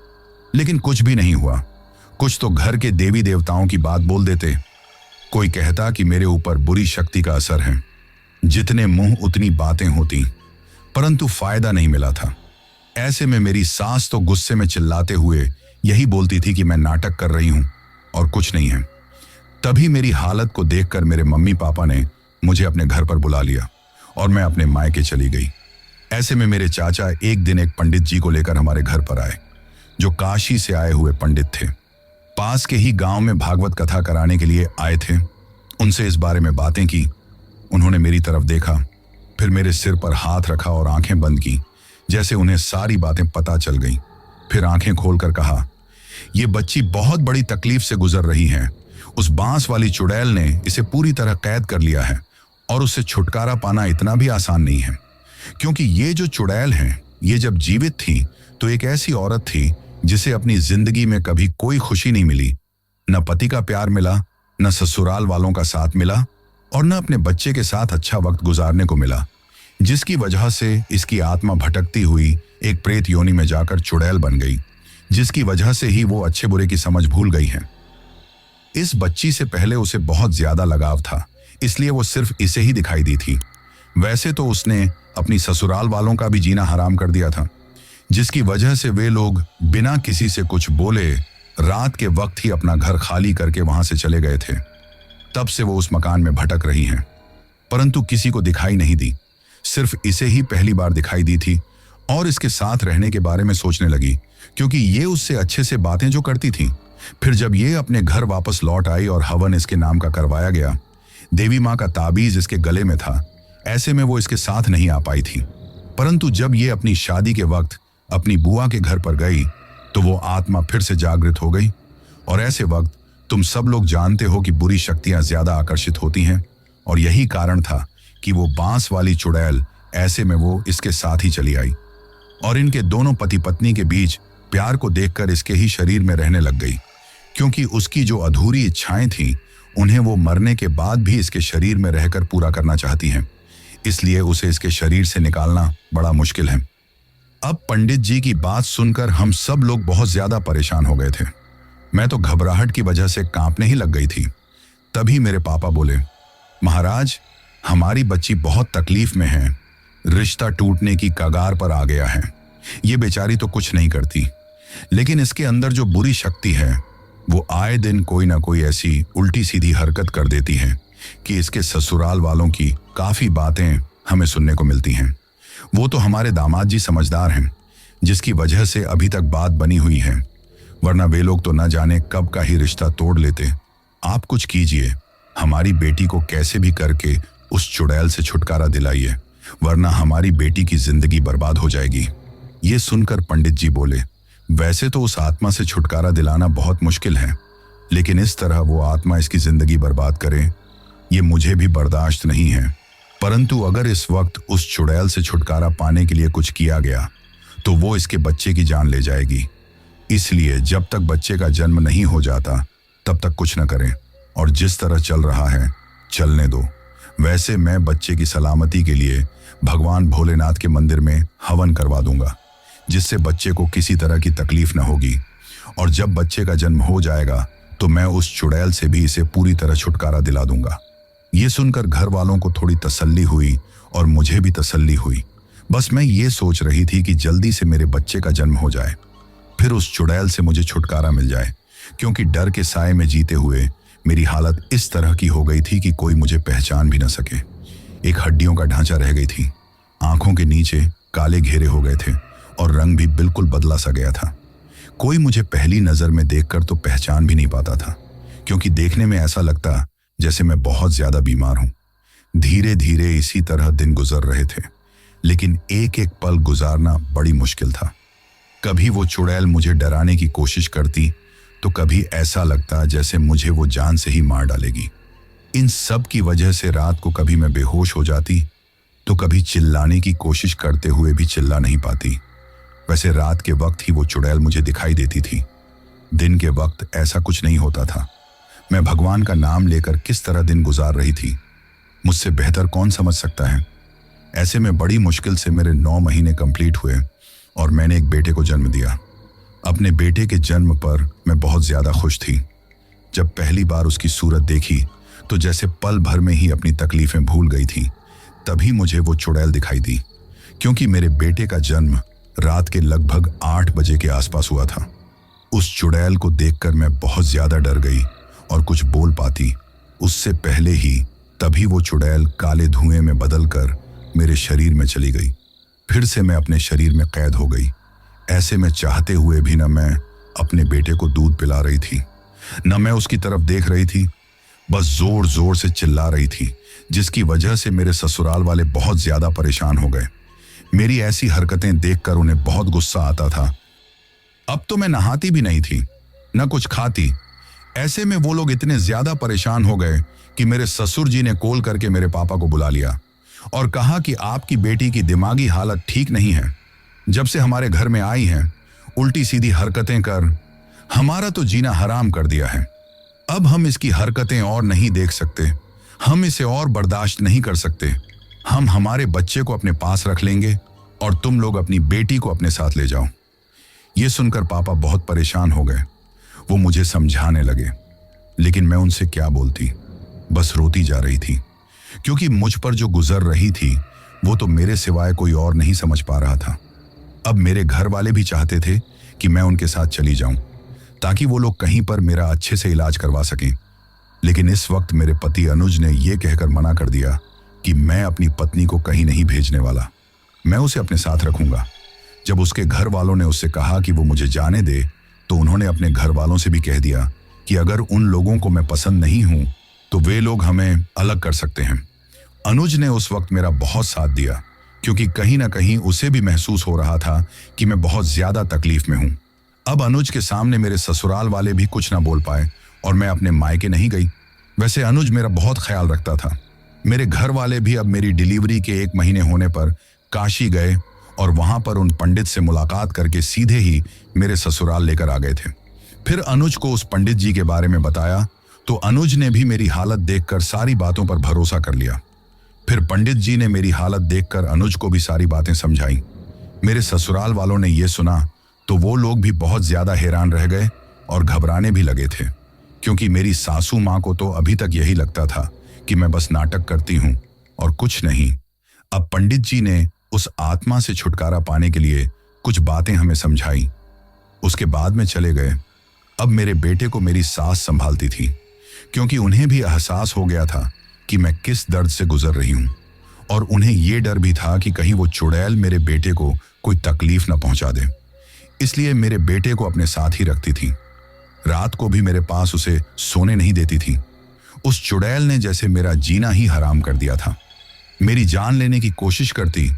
लेकिन कुछ भी नहीं हुआ। कुछ तो घर के देवी देवताओं की बात बोल देते, कोई कहता कि मेरे ऊपर बुरी शक्ति का असर है। जितने मुंह उतनी बातें होती, परंतु फायदा नहीं मिला था। ऐसे में मेरी सास तो गुस्से में चिल्लाते हुए यही बोलती थी कि मैं नाटक कर रही हूं और कुछ नहीं है। तभी मेरी हालत को देखकर मेरे मम्मी पापा ने मुझे अपने घर पर बुला लिया और मैं अपने मायके चली गई। ऐसे में मेरे चाचा एक दिन एक पंडित जी को लेकर हमारे घर पर आए, जो काशी से आए हुए पंडित थे। पास के ही गांव में भागवत कथा कराने के लिए आए थे। उनसे इस बारे में बातें की। उन्होंने मेरी तरफ देखा, फिर मेरे सिर पर हाथ रखा और आंखें बंद की, जैसे उन्हें सारी बातें पता चल गईं। फिर आंखें खोलकर कहा, ये बच्ची बहुत बड़ी तकलीफ से गुजर रही है। उस बांस वाली चुड़ैल ने इसे पूरी तरह कैद कर लिया है और उससे छुटकारा पाना इतना भी आसान नहीं है, क्योंकि ये जो चुड़ैल है, ये जब जीवित थी तो एक ऐसी औरत थी जिसे अपनी जिंदगी में कभी कोई खुशी नहीं मिली, न पति का प्यार मिला, न ससुराल वालों का साथ मिला और न अपने बच्चे के साथ अच्छा वक्त गुजारने को मिला, जिसकी वजह से इसकी आत्मा भटकती हुई एक प्रेत योनि में जाकर चुड़ैल बन गई, जिसकी वजह से ही वो अच्छे बुरे की समझ भूल गई है। इस बच्ची से पहले उसे बहुत ज्यादा लगाव था, इसलिए वो सिर्फ इसे ही दिखाई दी थी। वैसे तो उसने अपनी ससुराल वालों का भी जीना हराम कर दिया था, जिसकी वजह से वे लोग बिना किसी से कुछ बोले रात के वक्त ही अपना घर खाली करके वहां से चले गए थे। तब से वो उस मकान में भटक रही हैं, परंतु किसी को दिखाई नहीं दी। सिर्फ इसे ही पहली बार दिखाई दी थी और इसके साथ रहने के बारे में सोचने लगी, क्योंकि ये उससे अच्छे से बातें जो करती थी। फिर जब ये अपने घर वापस लौट आई और हवन इसके नाम का करवाया गया, देवी माँ का ताबीज इसके गले में था, ऐसे में वो इसके साथ नहीं आ पाई थी। परंतु जब ये अपनी शादी के वक्त अपनी बुआ के घर पर गई तो वो आत्मा फिर से जागृत हो गई। और ऐसे वक्त तुम सब लोग जानते हो कि बुरी शक्तियां ज्यादा आकर्षित होती हैं, और यही कारण था कि वो बांस वाली चुड़ैल ऐसे में वो इसके साथ ही चली आई और इनके दोनों पति पत्नी के बीच प्यार को देखकर इसके ही शरीर में रहने लग गई, क्योंकि उसकी जो अधूरी इच्छाएं थीं उन्हें वो मरने के बाद भी इसके शरीर में रहकर पूरा करना चाहती हैं। इसलिए उसे इसके शरीर से निकालना बड़ा मुश्किल है। अब पंडित जी की बात सुनकर हम सब लोग बहुत ज्यादा परेशान हो गए थे। मैं तो घबराहट की वजह से कांपने ही लग गई थी। तभी मेरे पापा बोले, महाराज, हमारी बच्ची बहुत तकलीफ में है, रिश्ता टूटने की कगार पर आ गया है। ये बेचारी तो कुछ नहीं करती, लेकिन इसके अंदर जो बुरी शक्ति है वो आए दिन कोई ना कोई ऐसी उल्टी सीधी हरकत कर देती है कि इसके ससुराल वालों की काफी बातें हमें सुनने को मिलती हैं। वो तो हमारे दामाद जी समझदार हैं, जिसकी वजह से अभी तक बात बनी हुई है, वरना वे लोग तो न जाने कब का ही रिश्ता तोड़ लेते। आप कुछ कीजिए, हमारी बेटी को कैसे भी करके उस चुड़ैल से छुटकारा दिलाइए, वरना हमारी बेटी की जिंदगी बर्बाद हो जाएगी। ये सुनकर पंडित जी बोले, वैसे तो उस आत्मा से छुटकारा दिलाना बहुत मुश्किल है, लेकिन इस तरह वो आत्मा इसकी जिंदगी बर्बाद करे, ये मुझे भी बर्दाश्त नहीं है। परंतु अगर इस वक्त उस चुड़ैल से छुटकारा पाने के लिए कुछ किया गया तो वो इसके बच्चे की जान ले जाएगी। इसलिए जब तक बच्चे का जन्म नहीं हो जाता तब तक कुछ न करें, और जिस तरह चल रहा है चलने दो। वैसे मैं बच्चे की सलामती के लिए भगवान भोलेनाथ के मंदिर में हवन करवा दूंगा, जिससे बच्चे को किसी तरह की तकलीफ न होगी, और जब बच्चे का जन्म हो जाएगा तो मैं उस चुड़ैल से भी इसे पूरी तरह छुटकारा दिला दूंगा। ये सुनकर घर वालों को थोड़ी तसल्ली हुई और मुझे भी तसल्ली हुई। बस मैं ये सोच रही थी कि जल्दी से मेरे बच्चे का जन्म हो जाए, फिर उस चुड़ैल से मुझे छुटकारा मिल जाए, क्योंकि डर के साए में जीते हुए मेरी हालत इस तरह की हो गई थी कि कोई मुझे पहचान भी न सके। एक हड्डियों का ढांचा रह गई थी, आंखों के नीचे काले घेरे हो गए थे और रंग भी बिल्कुल बदला सा गया था। कोई मुझे पहली नजर में देखकर तो पहचान भी नहीं पाता था, क्योंकि देखने में ऐसा लगता जैसे मैं बहुत ज्यादा बीमार हूं। धीरे धीरे इसी तरह दिन गुजर रहे थे, लेकिन एक एक पल गुजारना बड़ी मुश्किल था। कभी वो चुड़ैल मुझे डराने की कोशिश करती तो कभी ऐसा लगता जैसे मुझे वो जान से ही मार डालेगी। इन सब की वजह से रात को कभी मैं बेहोश हो जाती तो कभी चिल्लाने की कोशिश करते हुए भी चिल्ला नहीं पाती। वैसे रात के वक्त ही वो चुड़ैल मुझे दिखाई देती थी, दिन के वक्त ऐसा कुछ नहीं होता था। मैं भगवान का नाम लेकर किस तरह दिन गुजार रही थी, मुझसे बेहतर कौन समझ सकता है। ऐसे में बड़ी मुश्किल से मेरे 9 महीने कंप्लीट हुए और मैंने एक बेटे को जन्म दिया। अपने बेटे के जन्म पर मैं बहुत ज्यादा खुश थी। जब पहली बार उसकी सूरत देखी तो जैसे पल भर में ही अपनी तकलीफें भूल गई थी। तभी मुझे वो चुड़ैल दिखाई दी, क्योंकि मेरे बेटे का जन्म रात के लगभग 8 बजे के आसपास हुआ था। उस चुड़ैल को देखकर मैं बहुत ज्यादा डर गई और कुछ बोल पाती उससे पहले ही तभी वो चुड़ैल काले धुएं में बदलकर मेरे शरीर में चली गई। फिर से मैं अपने शरीर में कैद हो गई। ऐसे में चाहते हुए भी न मैं अपने बेटे को दूध पिला रही थी, न मैं उसकी तरफ देख रही थी, बस जोर जोर से चिल्ला रही थी, जिसकी वजह से मेरे ससुराल वाले बहुत ज्यादा परेशान हो गए। मेरी ऐसी हरकतें देखकर उन्हें बहुत गुस्सा आता था। अब तो मैं नहाती भी नहीं थी, न कुछ खाती। ऐसे में वो लोग इतने ज्यादा परेशान हो गए कि मेरे ससुर जी ने कॉल करके मेरे पापा को बुला लिया और कहा कि आपकी बेटी की दिमागी हालत ठीक नहीं है। जब से हमारे घर में आई हैं, उल्टी सीधी हरकतें कर हमारा तो जीना हराम कर दिया है। अब हम इसकी हरकतें और नहीं देख सकते, हम इसे और बर्दाश्त नहीं कर सकते। हम हमारे बच्चे को अपने पास रख लेंगे और तुम लोग अपनी बेटी को अपने साथ ले जाओ। ये सुनकर पापा बहुत परेशान हो गए। वो मुझे समझाने लगे, लेकिन मैं उनसे क्या बोलती, बस रोती जा रही थी, क्योंकि मुझ पर जो गुजर रही थी वो तो मेरे सिवाय कोई और नहीं समझ पा रहा था। अब मेरे घर वाले भी चाहते थे कि मैं उनके साथ चली जाऊं, ताकि वो लोग कहीं पर मेरा अच्छे से इलाज करवा सकें। लेकिन इस वक्त मेरे पति अनुज ने यह कहकर मना कर दिया कि मैं अपनी पत्नी को कहीं नहीं भेजने वाला, मैं उसे अपने साथ रखूंगा। जब उसके घर वालों ने उससे कहा कि वो मुझे जाने दे, तो उन्होंने अपने घर वालों से भी कह दिया कि अगर उन लोगों को मैं पसंद नहीं हूं तो वे लोग हमें अलग कर सकते हैं। अनुज ने उस वक्त मेरा बहुत साथ दिया, क्योंकि कहीं ना कहीं उसे भी महसूस हो रहा था कि मैं बहुत ज्यादा तकलीफ में हूं। अब अनुज के सामने मेरे ससुराल वाले भी कुछ ना बोल पाए और मैं अपने मायके नहीं गई। वैसे अनुज मेरा बहुत ख्याल रखता था। मेरे घर वाले भी अब मेरी डिलीवरी के 1 महीने होने पर काशी गए और वहां पर उन पंडित से मुलाकात करके सीधे ही मेरे ससुराल लेकर आ गए थे। फिर अनुज को उस पंडित जी के बारे में बताया तो अनुज ने भी मेरी हालत देखकर सारी बातों पर भरोसा कर लिया। फिर पंडित जी ने मेरी हालत देखकर अनुज को भी सारी बातें समझाई। मेरे ससुराल वालों ने यह सुना तो वो लोग भी बहुत ज्यादा हैरान रह गए और घबराने भी लगे थे, क्योंकि मेरी सासू माँ को तो अभी तक यही लगता था कि मैं बस नाटक करती हूँ और कुछ नहीं। अब पंडित जी ने उस आत्मा से छुटकारा पाने के लिए कुछ बातें हमें समझाई, उसके बाद में चले गए। अब मेरे बेटे को मेरी सास संभालती थी, क्योंकि उन्हें भी एहसास हो गया था कि मैं किस दर्द से गुजर रही हूं और उन्हें ये डर भी था कि कहीं वो चुड़ैल मेरे बेटे को कोई तकलीफ न पहुंचा दे। इसलिए मेरे बेटे को अपने साथ ही रखती थी। रात को भी मेरे पास उसे सोने नहीं देती थी। उस चुड़ैल ने जैसे मेरा जीना ही हराम कर दिया था। मेरी जान लेने की कोशिश करती,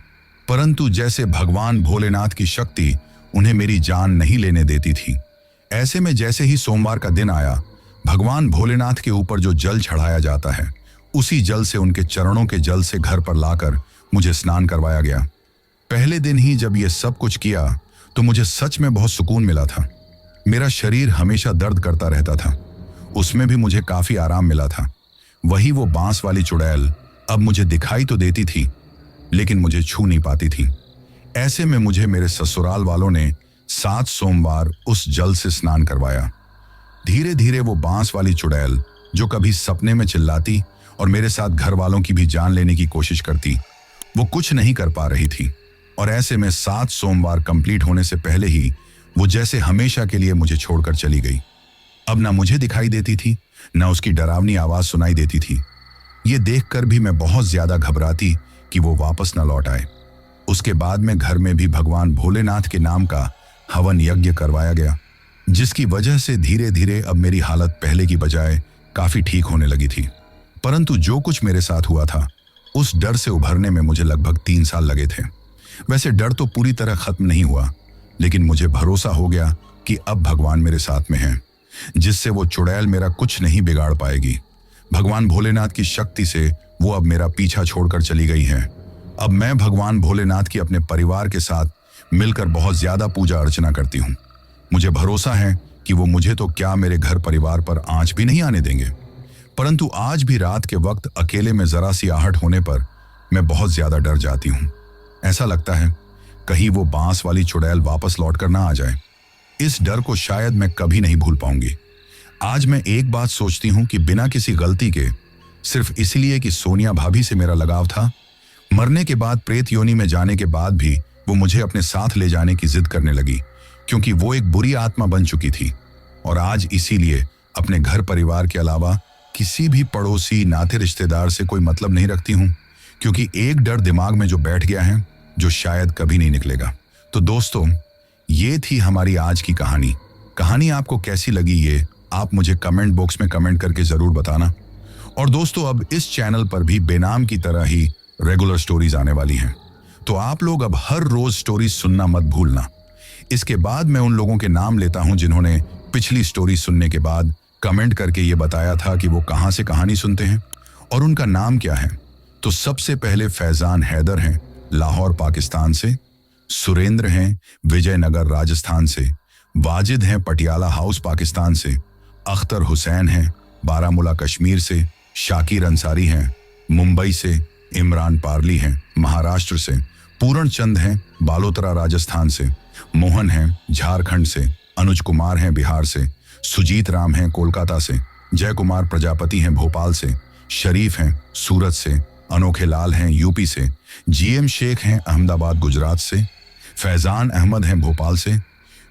परंतु जैसे भगवान भोलेनाथ की शक्ति उन्हें मेरी जान नहीं लेने देती थी। ऐसे में जैसे ही सोमवार का दिन आया, भगवान भोलेनाथ के ऊपर जो जल चढ़ाया जाता है, उसी जल से, उनके चरणों के जल से घर पर लाकर मुझे स्नान करवाया गया। पहले दिन ही जब ये सब कुछ किया तो मुझे सच में बहुत सुकून मिला था। मेरा शरीर हमेशा दर्द करता रहता था, उसमें भी मुझे काफी आराम मिला था। वही वो बांस वाली चुड़ैल अब मुझे दिखाई तो देती थी, लेकिन मुझे छू नहीं पाती थी। ऐसे में मुझे मेरे ससुराल वालों ने 7 सोमवार उस जल से स्नान करवाया। धीरे धीरे वो बांस वाली चुड़ैल, जो कभी सपने में चिल्लाती और मेरे साथ घर वालों की भी जान लेने की कोशिश करती, वो कुछ नहीं कर पा रही थी। और ऐसे में 7 सोमवार कंप्लीट होने से पहले ही वो जैसे हमेशा के लिए मुझे छोड़कर चली गई। अब ना मुझे दिखाई देती थी, ना उसकी डरावनी आवाज सुनाई देती थी। ये देखकर भी मैं बहुत ज्यादा घबराती कि वो वापस न लौट आए। उसके बाद में घर में भी भगवान भोलेनाथ के नाम का हवन यज्ञ करवाया गया, जिसकी वजह से धीरे धीरे अब मेरी हालत पहले की बजाय काफी ठीक होने लगी थी। परंतु जो कुछ मेरे साथ हुआ था, उस डर से उभरने में मुझे लगभग 3 साल लगे थे। वैसे डर तो पूरी तरह खत्म नहीं हुआ, लेकिन मुझे भरोसा हो गया कि अब भगवान मेरे साथ में हैं, जिससे वो चुड़ैल मेरा कुछ नहीं बिगाड़ पाएगी। भगवान भोलेनाथ की शक्ति से वो अब मेरा पीछा छोड़कर चली गई हैं। अब मैं भगवान भोलेनाथ की अपने परिवार के साथ मिलकर बहुत ज्यादा पूजा अर्चना करती हूँ। मुझे भरोसा है कि वो मुझे तो क्या, मेरे घर परिवार पर आंच भी नहीं आने देंगे। परंतु आज भी रात के वक्त अकेले में जरा सी आहट होने पर मैं बहुत ज्यादा डर जाती हूँ। ऐसा लगता है कहीं वो बांस वाली चुड़ैल वापस लौट कर ना आ जाए। इस डर को शायद मैं कभी नहीं भूल पाऊंगी। आज मैं एक बात सोचती हूँ कि बिना किसी गलती के, सिर्फ इसलिए कि सोनिया भाभी से मेरा लगाव था, मरने के बाद प्रेत योनि में जाने के बाद भी वो मुझे अपने साथ ले जाने की जिद करने लगी, क्योंकि वो एक बुरी आत्मा बन चुकी थी। और आज इसीलिए अपने घर परिवार के अलावा किसी भी पड़ोसी, नाते रिश्तेदार से कोई मतलब नहीं रखती हूँ, क्योंकि एक डर दिमाग में जो बैठ गया है, जो शायद कभी नहीं निकलेगा। तो दोस्तों, ये थी हमारी आज की कहानी। कहानी आपको कैसी लगी ये आप मुझे कमेंट बॉक्स में कमेंट करके जरूर बताना। और दोस्तों, अब इस चैनल पर भी बेनाम की तरह ही रेगुलर स्टोरीज आने वाली हैं, तो आप लोग अब हर रोज स्टोरीज सुनना मत भूलना। इसके बाद मैं उन लोगों के नाम लेता हूं जिन्होंने पिछली स्टोरी सुनने के बाद कमेंट करके ये बताया था कि वो कहां से कहानी सुनते हैं और उनका नाम क्या है। तो सबसे पहले फैजान हैदर हैं लाहौर पाकिस्तान से, सुरेंद्र हैं विजयनगर राजस्थान से, वाजिद हैं पटियाला हाउस पाकिस्तान से, अख्तर हुसैन हैं बारामूला कश्मीर से, शाकिर अंसारी हैं मुंबई से, इमरान पारली हैं महाराष्ट्र से, पूर्ण चंद हैं बालोतरा राजस्थान से, मोहन हैं झारखंड से, अनुज कुमार हैं बिहार से, सुजीत राम हैं कोलकाता से, जय कुमार प्रजापति हैं भोपाल से, शरीफ हैं सूरत से, अनोखे लाल हैं यूपी से, जीएम शेख हैं अहमदाबाद गुजरात से, फैजान अहमद हैं भोपाल से,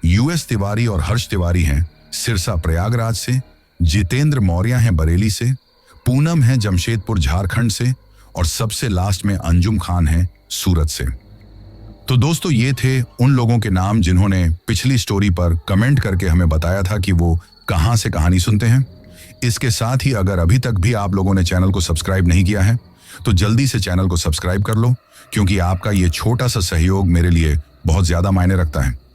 यूएस तिवारी और हर्ष तिवारी हैं सिरसा प्रयागराज से, जितेंद्र मौर्य हैं बरेली से, पूनम हैं जमशेदपुर झारखंड से, और सबसे लास्ट में अंजुम खान हैं सूरत से। तो दोस्तों, ये थे उन लोगों के नाम जिन्होंने पिछली स्टोरी पर कमेंट करके हमें बताया था कि वो कहां से कहानी सुनते हैं। इसके साथ ही अगर अभी तक भी आप लोगों ने चैनल को सब्सक्राइब नहीं किया है तो जल्दी से चैनल को सब्सक्राइब कर लो, क्योंकि आपका ये छोटा सा सहयोग मेरे लिए बहुत ज्यादा मायने रखता है।